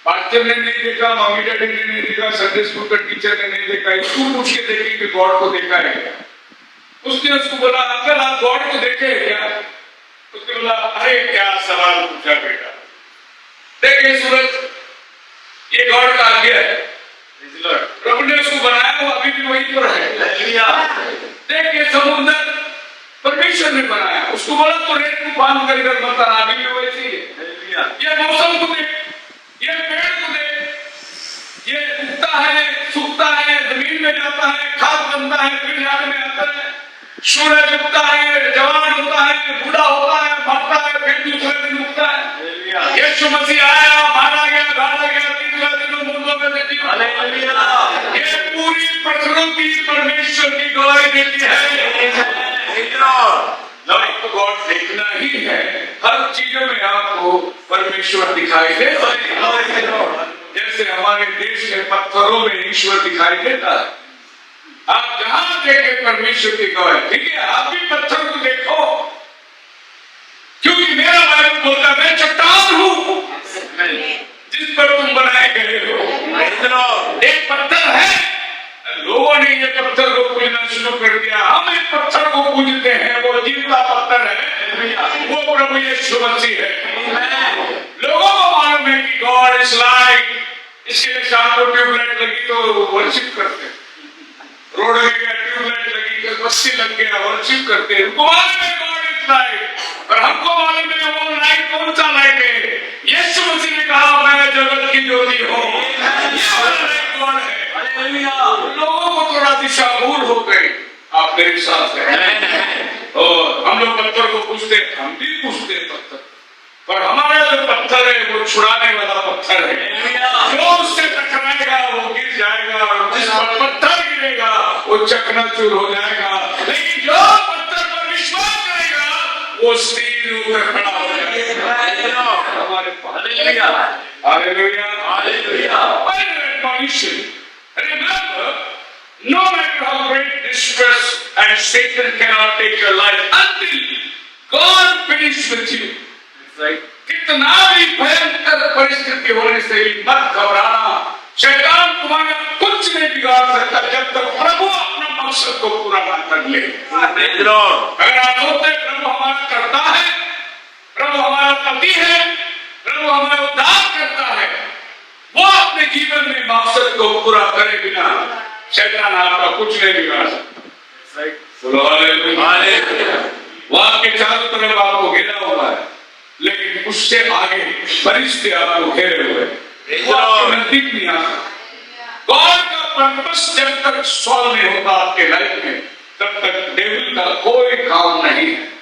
पास्टर ने नहीं देखा, मम्मी डैडी ने नहीं देखा, संडे स्कूल का टीचर ने नहीं देखा, इसको पूछ के देखेंगे कि गॉड को देखा है क्या? उसने उसको बोला अंकल आप गॉड को देखे है क्या? उसने बोला अरे क्या सवाल पूछा बेटा, देखे सूरज ये गॉड का आज्ञा है, प्रभु ने उसको बनाया, वो अभी भी वहीं पर है। देखिए समुद्र परमेश्वर ने बनाया, उसको बोला तो रेत को बांध कर मत आना, अभी भी वैसी है। ये मौसम को देख, ये पेड़ को देख, ये उगता है, सूखता है, जमीन में जाता है, खाद बनता है, फिर झाड़ में आता है, सूरज उगता है, जवान होता है, बूढ़ा होता है, मरता है, फिर दूसरे दिन उगता है। यीशु मसीह आया, मारा गया, गाड़ा गया, तीसरा दिन मुर्दों में से जीवन। ये पूरी प्रकृति परमेश्वर की गवाही देती है। आपको गॉड देखना ही है, हर चीजों में आपको परमेश्वर दिखाई दे। जैसे हमारे देश के पत्थरों में ईश्वर दिखाई देता है, आप जहां देखे परमेश्वर की गवाही। ठीक है, आप भी पत्थर को देखो, क्योंकि मेरा बाइबल बोलता है मैं चट्टान हूं जिस पर तुम बनाए गए हो। एक पत्थर है, लोगों ने ये पत्थर को पूजना शुरू कर दिया, हम एक पत्थर को पूजते हैं, वो जीवता पत्थर है, वो प्रभु यीशु मसीह है। लोगों को मालूम है कि गॉड इज लाइट, इसके लिए शाम को ट्यूबलाइट लगी तो वर्शिप करते, रोड में गया ट्यूबलाइट लगी तो बत्ती लग गया वर्शिप करते। उनको मालूम है गॉड इज लाइट, और हमको मालूम है वो लाइट कौन सा लाइट है? यीशु मसीह ने कहा मैं जगत की ज्योति हूँ, ये वाला लाइट गॉड है। लोगों को थोड़ा दिशा भूल हो गई, आप मेरे साथ हैं। और हम लोग पत्थर को पूछते, हम भी पूछते हैं पत्थर, पर हमारा जो पत्थर है वो छुड़ाने वाला पत्थर है। जो उससे टकराएगा वो गिर जाएगा, और जिस पर पत्थर गिरेगा वो चकनाचूर हो जाएगा, लेकिन जो पत्थर पर विश्वास करेगा वो स्थिर होकर खड़ा हो जाएगा। हमारे hallelujah hallelujah hallelujah. Remember, no matter how great distress and Satan cannot take your life until God finishes with you. Right? कितना भी भयंकर परिस्थिति होने से भी मत घबराना, शैतान तुम्हारा कुछ नहीं बिगाड़ सकता जब तक प्रभु अपना मकसद को पूरा ना कर ले। अगर आप सोचते प्रभु हमारा करता है, प्रभु हमारा पति है, प्रभु हमारा उद्धार करता है, वो अपने जीवन में मकसद को पूरा करे बिना शैतान आपका कुछ नहीं बिगाड़ सकता। वो आपके चारों तरफ आपको घेरा हुआ है, लेकिन उससे आगे फरिश्ते आपको घेरे हुए हैं, वो आपके नजदीक नहीं आ सकता। गॉड का पर्पस जब तक सॉल्व नहीं होता आपके लाइफ में, तब तक डेविल का कोई काम नहीं है।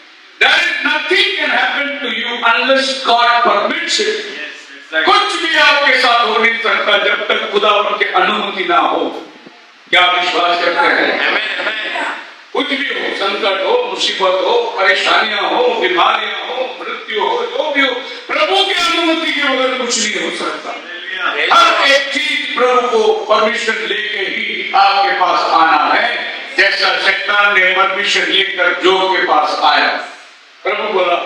There is nothing can happen to you unless God permits it. कुछ भी आपके साथ हो नहीं सकता जब तक खुदावन की अनुमति ना हो। क्या विश्वास करते हैं? कुछ भी हो, संकट हो, मुसीबत हो, परेशानियां हो, बीमारियां हो, मृत्यु हो, जो भी हो, प्रभु की अनुमति के बगैर कुछ नहीं हो सकता। हर एक चीज प्रभु को परमिशन लेके ही आपके पास आना है। जैसा शैतान ने परमिशन लेकर जोब के पास आया, प्रभु बोला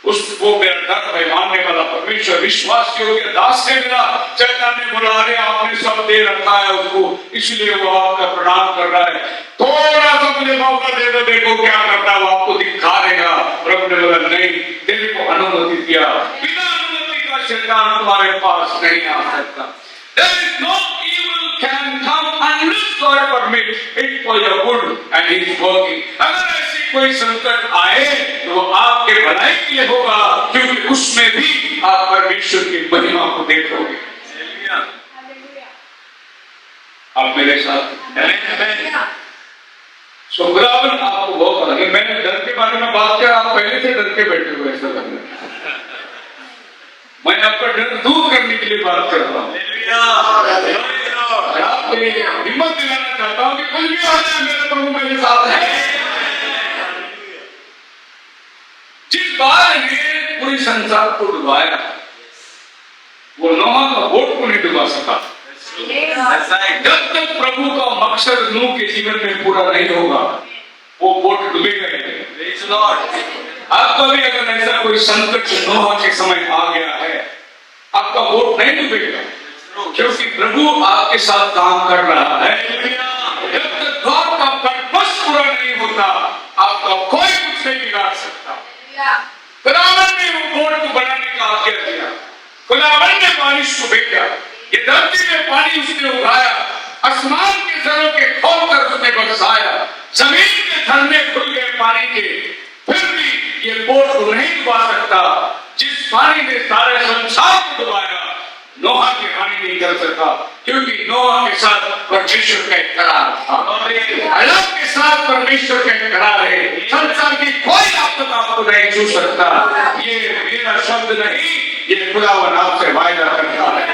उसको मेरा डर है मानने वाला परमेश्वर विश्वास योग्य दास से मिला। शैतान ने बोला अरे आपने सब दे रखा है उसको, इसलिए वो आपका प्रणाम कर रहा है, थोड़ा सा मुझे मौका दे दो, देखो क्या करता है, वो आपको दिखा देगा। प्रभु ने बोला नहीं, तेरे को अनुमति दिया, बिना अनुमति का शैतान तुम्हारे पास नहीं आ सकता। There is no evil can come unless God permits it for your good and He is working. अगर ऐसी कोई संकट आए तो वो आपके भलाई के लिए होगा, क्योंकि उसमें भी आप परमेश्वर की महिमा को देखोगे। आप मेरे साथ खुदावन आपको बहुत अलग है। मैंने डर के बारे में बात किया, आप पहले से डर के बैठे हुए ऐसा लग रहा है। मैं आपका डर दूर करने के लिए बात कर रहा हूँ। आपको हिम्मत दिलाना चाहता हूँ कि कुछ भी हो जाए मेरे प्रभु मेरे साथ है। जिस बार ने पूरी संसार को डुबाया, वो नोहा का बोट को नहीं डुबा सका। जब तक प्रभु का मकसद नूह के जीवन में पूरा नहीं होगा, वो बोट डूबेगा ही। आपका भी अगर ऐसा कोई संकट नोहा के समय आ गया है, आपका बोट नहीं डूबेगा, क्योंकि प्रभु आपके साथ काम कर रहा है। जब तक गॉड का पर्पस पूरा नहीं होता, आपका कोई कुछ नहीं बिगाड़ सकता। खुदावन ने वो बोट को बनाने का आज्ञा दिया, खुदावन ने बारिश को भेजा, ये धरती में पानी उसने उगाया, आसमान के जरों के खोलकर उसने बरसाया, जमीन के झरने खुल गए पानी के, फिर भी ये बोट को नहीं डुबा सकता। जिस पानी ने सारे संसार को डुबाया, नोहा की हानि नहीं कर सका, क्योंकि नोहा के साथ परमेश्वर का एक करार था। अल्लाह के साथ परमेश्वर का एक करार है। संसार की कोई आपदा आपको नहीं छू सकता। ये मेरा शब्द नहीं, ये खुदावन आपसे वायदा करता है।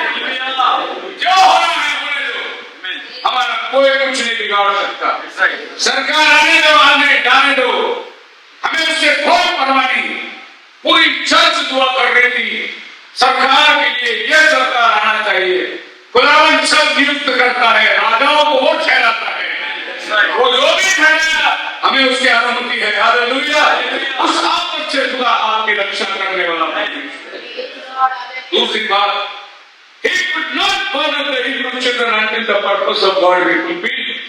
जो होना है होने दो, हमारा कोई कुछ नहीं बिगाड़ सकता। सरकार आने दो, आने जाने दो, हमें उससे कोई परवाह नहीं। पूरी चर्च दुआ कर रही थी सरकार के लिए, यह सरकार आना चाहिए। खुदावन सब नियुक्त करता है, राजाओं को वो ठहराता है, वो जो भी ठहराया हमें उसकी अनुमति है। हालेलुया। उस आपद से खुदा आपकी रक्षा करने वाला है। दूसरी बात, He could not bother the Hebrew children until the purpose of God will be fulfilled.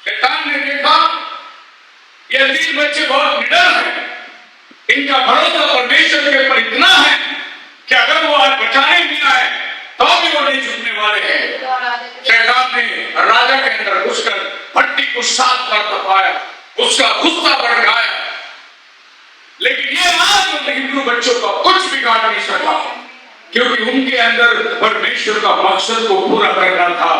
शैतान ने देखा ये 3 बच्चे बहुत निडर हैं, इनका भरोसा परमेश्वर के ऊपर इतना है कि अगर वो आज बचाने भी आए तो भी वो नहीं छूटने वाले हैं। शैतान ने राजा के अंदर घुसकर भट्टी को 7 बार तपाया, उसका गुस्सा भड़काया, लेकिन ये आग हिब्रू बच्चों का कुछ बिगाड़ नहीं सका, क्योंकि उनके अंदर परमेश्वर का मकसद को पूरा करना था।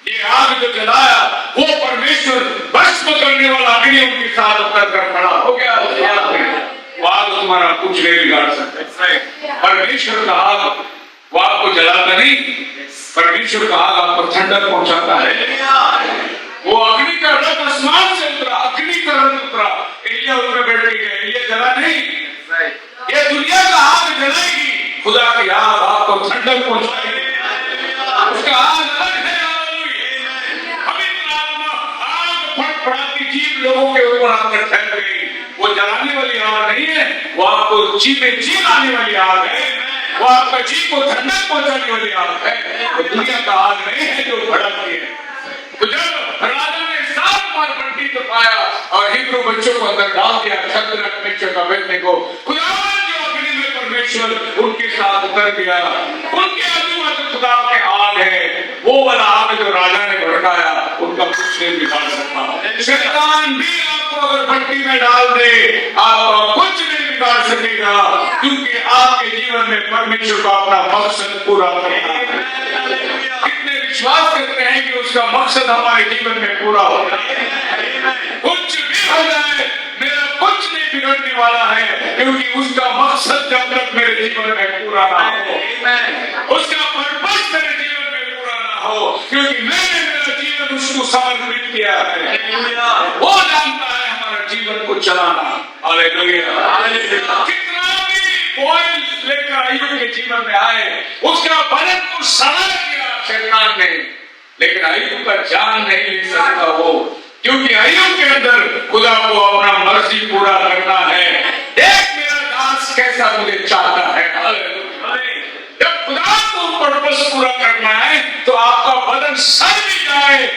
ये आग जो जलाया वो परमेश्वर भस्म करने वाला अग्नि उनके साथ उतर कर खड़ा हो गया। वो आग तुम्हारा कुछ नहीं बिगाड़ सकता। परमेश्वर का आग वो आपको जलाता नहीं, परमेश्वर का आग आपको ठंडक पहुंचाता है। वो अग्नि का रंग आसमान से उतरा, अग्नि का रंग उतरा, एलिया उसमें बैठ के गए, एलिया जला नहीं। ये दुनिया का आग जलाएगी, खुदा की आग आपको ठंडक पहुंचाएगी। उसका आग अलग है। फटफड़ाती जीव लोगों के ऊपर आकर फैल गई, वो जलाने वाली आग नहीं है, वो आपको जी में जी लाने वाली आग है, वो आपका जी को ठंडक पहुंचाने वाली आग है। वो दुनिया का आग नहीं है जो भड़कती है। तो जब राजा ने 7 बार भट्टी तपाया और हिब्रू बच्चों को अंदर डाल दिया, शद्रक मेशक और अबेदnego को, खुदावन जो अग्नि में परमेश्वर उनके साथ उतर गया, उनके आजू बाजू खुदा के आग है, वो वाला आग जो राजा ने भड़काया उनका कुछ नहीं बिगाड़ सकता। शैतान भी आपको अगर भट्टी में डाल दे, आपका कुछ नहीं बिगाड़ सकेगा, क्योंकि आपके जीवन में परमेश्वर का अपना मकसद पूरा करना है। कितने विश्वास करते हैं कि उसका मकसद हमारे जीवन में पूरा होगा। कुछ भी हो जाए, मेरा कुछ नहीं बिगड़ने वाला है, क्योंकि उसका मकसद जब तक मेरे जीवन में पूरा ना हो, उसका पर्पस मेरे जीवन में पूरा ना हो, क्योंकि मैंने मेरा जीवन उसको समर्पित किया है। वो जानता है हमारा जीवन को चलाना। हालेलुया। कितना भी बॉयल लेकर अय्यूब के जीवन में आए, उसका बदन को सड़ा दिया शैतान ने, लेकिन अय्यूब का जान नहीं ले सकता वो, क्योंकि अय्यूब के अंदर खुदा को अपना मर्जी पूरा करना है। देख मेरा दास कैसा मुझे चाहता है। जब खुदा को पर्पस पूरा करना है तो आपका बदन सड़ भी जाए,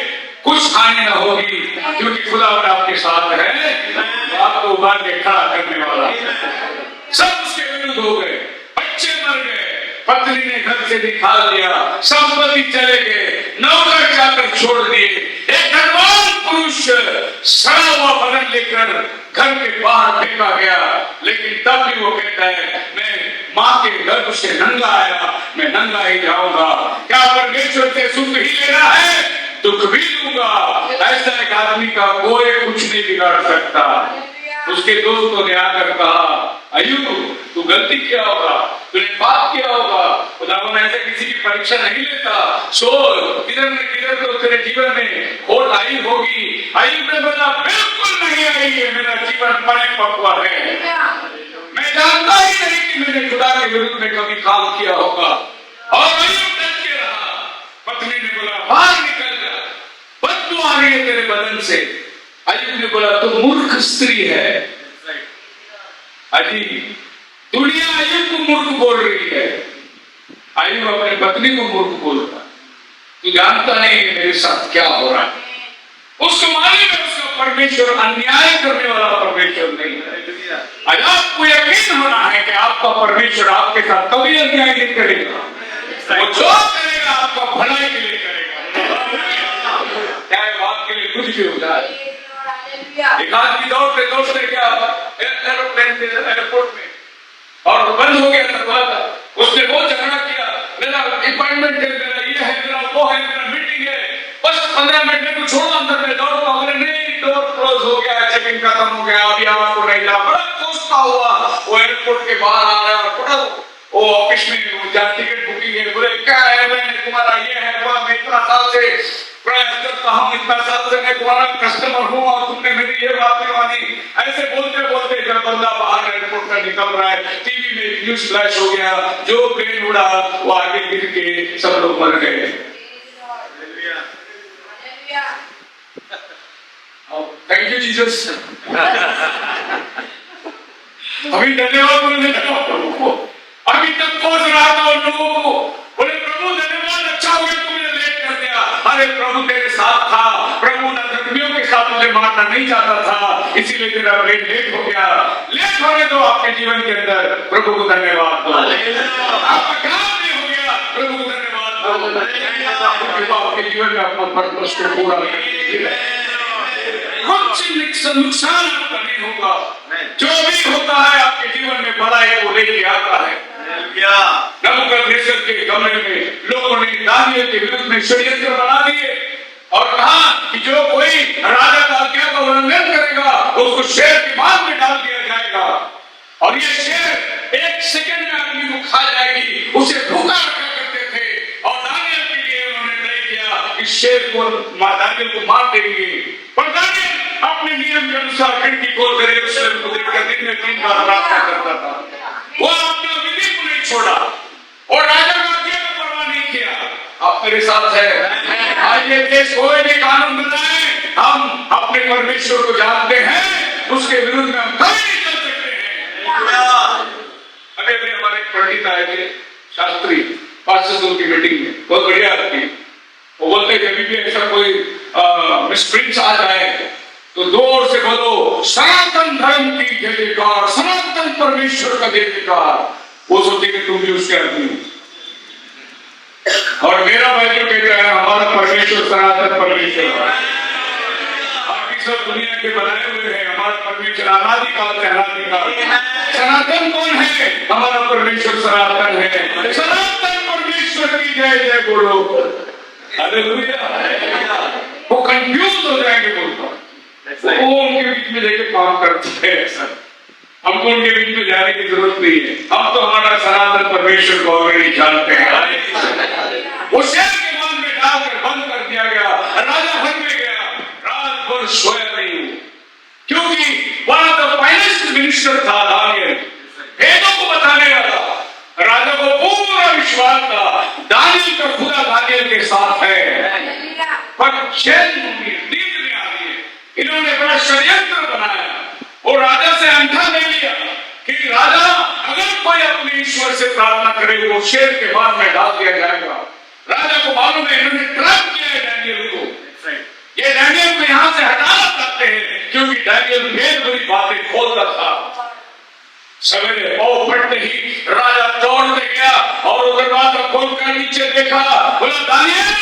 कुछ हानि न होगी, क्योंकि खुदा आपके साथ है, तो आपको उबार के खड़ा करने वाला। सब उसके विरुद्ध हो गए, बच्चे मर गए, पत्नी ने घर से निकाल दिया, संपत्ति चले गए, नौकर चाकर छोड़ दिए, एक धनवान पुरुष सड़ा हुआ बदन लेकर घर के बाहर फेंका गया, लेकिन तब भी वो कहता है मैं माँ के गर्भ से नंगा आया, मैं नंगा ही जाऊंगा। क्या परमेश्वर से सुख ही लेना है, दुख भी लूंगा। ऐसा एक आदमी का कोई कुछ नहीं बिगाड़ सकता। उसके दोस्तों ने आकर कहा अय्यूब तू गलती किया होगा, तूने पाप किया होगा, खुदावन ऐसे किसी की परीक्षा नहीं लेता, सोच किधर न किधर तो तेरे जीवन में खोट आई होगी। अय्यूब ने बोला बिल्कुल नहीं आई है, मेरा जीवन परिपक्व है, मैं जानता ही नहीं कि मैंने खुदा के विरुद्ध में कभी काम किया होगा। और अय्यूब डर के रहा। पत्नी ने बोला बाहर निकल जा, बदबू आ रही है तेरे बदन से। अय्यूब ने बोला तू मूर्ख स्त्री है। अजी दुनिया अय्यूब को मूर्ख बोल रही है, अय्यूब अपनी पत्नी को मूर्ख बोलता। तू जानता नहीं मेरे साथ क्या हो रहा है। उसको मालूम है उसका परमेश्वर अन्याय करने वाला परमेश्वर नहीं है। आज आपको यकीन होना है कि आपका परमेश्वर आपके साथ कभी अन्याय नहीं करेगा, वो जो करेगा आपका भलाई के लिए करेगा, चाहे वो आपके लिए कुछ भी हो जाए। एक आदमी दौड़ते दौड़ते गया एयरपोर्ट में और बंद हो गया दरवाजा। उसने बहुत झगड़ा किया, मेरा अपॉइंटमेंट है, मेरा ये है, मेरा वो है, मेरा मीटिंग है, बस 15 मिनट में कुछ छोड़ो अंदर में दौड़ता हूँ। नहीं, डोर क्लोज हो गया, चेकिंग खत्म हो गया, अभी आपको नहीं जा। बड़ा सोचता हुआ वो एयरपोर्ट के बाहर आ रहा है और वो ऑफिस में जहाँ टिकट बुकिंग है, बोले क्या है मैंने तुम्हारा ये है वो, मैं इतना साल से प्रयास करता हूँ, इतना साल से मैं तुम्हारा कस्टमर हूँ और तुमने मेरी ये बात नहीं मानी। ऐसे बोलते बोलते जब बंदा बाहर एयरपोर्ट का निकल रहा है, टीवी में न्यूज फ्लैश हो गया, जो प्लेन उड़ा वो आगे गिर के सब लोग मर गए। Thank you Jesus. अभी धन्यवाद बोलने लगा प्रभु को। अभी तक खोज रहा था उन लोगों को, बोले प्रभु धन्यवाद, अच्छा हो गया तुमने लेट कर दिया। अरे प्रभु तेरे साथ था, प्रभु ना धर्मियों के साथ मुझे मारना नहीं चाहता था, इसीलिए तेरा प्लेन लेट हो गया। लेट होने दो आपके जीवन के अंदर, प्रभु को धन्यवाद दो। आपका काम नहीं हो गया, प्रभु को धन्यवाद दो। आपके जीवन में अपना पर्पस को पूरा करेंगे, कुछ नुकसान आपका नहीं होगा। जो भी होता है आपके जीवन में भलाई को लेके आता है। नबूकदनेस्सर के कमरे में लोगों ने दानियेल के विरुद्ध में षड्यंत्र बना दिए और कहा कि जो कोई राजा का आज्ञा का उल्लंघन करेगा उसको शेर की मार में डाल दिया जाएगा, और ये शेर 1 सेकंड में आदमी को खा जाएगी। उसे भूखा रखा करते थे और दानियेल के लिए उन्होंने तय किया कि शेर को दानियेल को मार देंगे। पर दानियेल अपने नियम के अनुसार खिड़की खोल कर यरूशलेम को देखकर दिन में 3 बार प्रार्थना करता था। वो अपना विधि को नहीं छोड़ा और राजा का आज्ञा का परवाह नहीं किया। आप मेरे साथ है। आज ये देश कोई भी कानून बनाए, हम अपने परमेश्वर को जानते हैं, उसके विरुद्ध में हम कभी नहीं चल सकते हैं। अभी हमारे पंडित आए थे शास्त्री, पास्टर की मीटिंग में, बहुत बढ़िया आदमी। वो बोलते कभी भी ऐसा कोई मिसप्रिंट आ जाए तो जोर से बोलो सनातन धर्म की जयकार, सनातन परमेश्वर का जयकार। वो सोचे कि तुम भी उसके आदमी हो, और मेरा बाइबल कहता है हमारा परमेश्वर सनातन परमेश्वर है। बाकी सब दुनिया के बनाए हुए हैं, हमारा परमेश्वर अनादिकाल से अनादिकाल। सनातन कौन है? हमारा परमेश्वर सनातन है। सनातन परमेश्वर की जय जय बोलो, हालेलुया। वो कंफ्यूज हो जाएंगे, बोलता वो उनके बीच में लेके काम करते हैं। ऐसा हमको उनके बीच में जाने की जरूरत नहीं है। हम तो हमारा सनातन परमेश्वर को ऑलरेडी जानते हैं। वो शेर के मान में डालकर बंद कर दिया गया, राजा बन में गया, रात भर सोया नहीं हूं, क्योंकि वहां तो फाइनेंस मिनिस्टर था दानियल, भेदों को बताने वाला। राजा को पूरा विश्वास था दानियल का खुदा दानियल के साथ है, पर चैन नींद में आ रही है। इन्होंने बड़ा षड्यंत्र बनाया और राजा से अंठा ले लिया कि राजा अगर कोई अपने ईश्वर से प्रार्थना करे वो शेर के बार में डाल दिया जाएगा। राजा को मालूम है, इन्होंने ट्रैप किया है डैनियल को। ये डैनियल को यहां से हटाना चाहते हैं क्योंकि डैनियल भेद भरी बातें खोलता था। सवेरे पाँव फटते ही राजा दौड़ते गया और वो दरवाजा खोलकर नीचे देखा, बोला दानियल।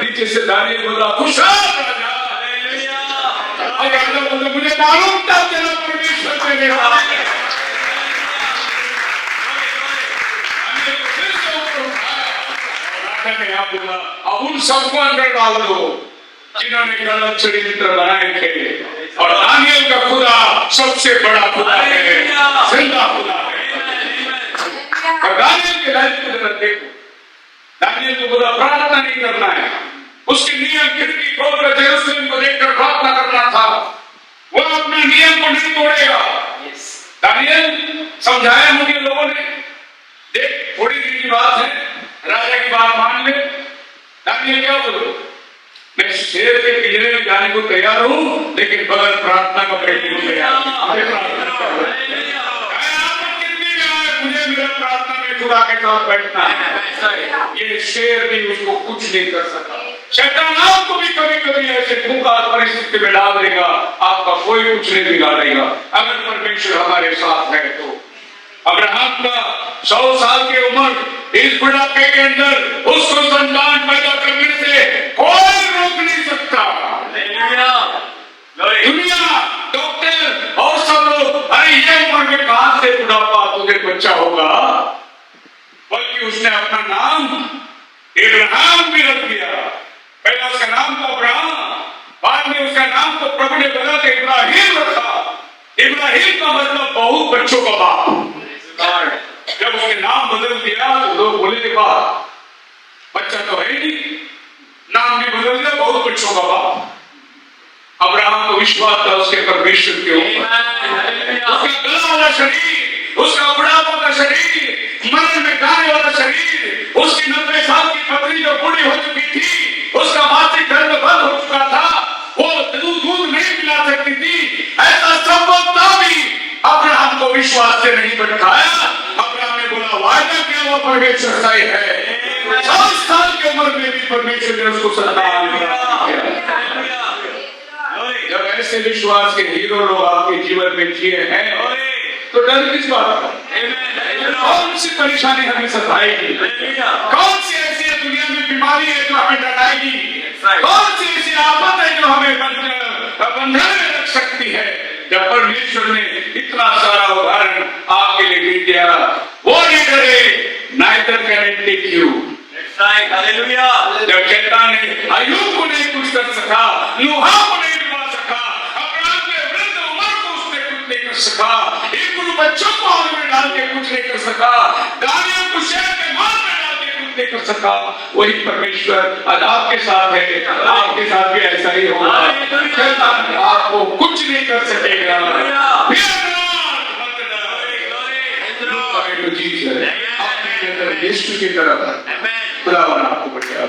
नीचे से दानियल बोला खुशहाल राजा। और राजा बोला मुझे मालूम था तेरा परमेश्वर मेरे साथ है। फिर से ऊपर उठाया और राजा ने यहाँ बोला अब उन सबको अंदर डाल दो जिन्होंने गलत षड्यंत्र बनाए थे। और दानियल का खुदा सबसे बड़ा खुदा है, जिंदा खुदा है। और दानियल के लाइफ को जरा देखो, दानियल को खुदा प्रार्थना नहीं करना है, उसके नियम खिड़की खोलकर यरूशलेम को देखकर प्रार्थना करना था। वो अपना नियम को नहीं तोड़ेगा। दानियल समझाया मुझे लोगों ने, देख थोड़ी देर की बात है, राजा की बात मान ले। दानियल क्या बोलो, मैं शेर के पिंजरे में जाने को तैयार हूं लेकिन बगैर प्रार्थना का बैठने को तैयार हूं। कितनी बार मुझे मेरा प्रार्थना में खुदा के साथ बैठना है। ये शेर भी उसको कुछ नहीं कर सका। शैतान आपको भी कभी कभी ऐसे खूंखार परिस्थिति में डाल देगा, आपका कोई कुछ नहीं बिगाड़ेगा अगर परमेश्वर हमारे साथ है तो। अब्राहम का 100 साल की उम्र, इस बुढ़ापे के अंदर उसको संतान पैदा करने से कोई रोक नहीं सकता। दुनिया डॉक्टर और सब लोग अरे ये उम्र में कहां से बुढ़ापा तुझे बच्चा होगा, बल्कि उसने अपना नाम इब्राहिम भी रख दिया। पहले उसका नाम था अब्राहम, बाद में उसका नाम तो प्रभु ने बदल के इब्राहिम रखा। इब्राहिम का मतलब बहुत बच्चों का बाप। जब उसने नाम बदल दिया तो लोग बोले के बाद बच्चा तो है नहीं, नाम भी बदल दिया, बहुत बच्चों का बाप। अब्राहम को विश्वास था उसके परमेश्वर के ऊपर। उसका गला वाला शरीर, उसका बुढ़ापा का शरीर, मरण में जाने वाला शरीर, उसकी 90 साल की पत्नी जो बूढ़ी हो चुकी थी, उसका मासिक धर्म बंद हो चुका था, वो दूध नहीं पिला सकती थी, ऐसा संभव था भी अब्राहम को विश्वास से नहीं बैठाया। अब्राहम ने बोला वायदा किया हुआ परमेश्वर सही है। 100 साल की उम्र में भी परमेश्वर ने उसको संतान दिया। जब ऐसे विश्वास के हीरो लोग आपके जीवन में जिए हैं तो डर किस बात का? कौन सी परेशानी हमें सताएगी? कौन सी ऐसी दुनिया में बीमारी है जो हमें डराएगी? कौन सी ऐसी आफत है जो हमें बंधन में रख सकती है? जब परमेश्वर ने इतना सारा उदाहरण आपके लिए दे दिया, वो नहीं डरे, neither can it take you। जब शैतान ने अय्यूब को नहीं कुछ कर सका, नूह को नहीं डुबा सका, अब्राहम के वृद्ध उम्र को उसने कुछ नहीं कर सका, एक बच्चों को आग में डाल के कुछ नहीं कर सका, दानियल को शेर के मार में डाल के कुछ नहीं कर सका, वही परमेश्वर आज आपके साथ है। आपके साथ भी ऐसा ही होगा। शैतान आपको कुछ नहीं कर सकेगा। यीशु की तरफ खुदावन आपको बचाए।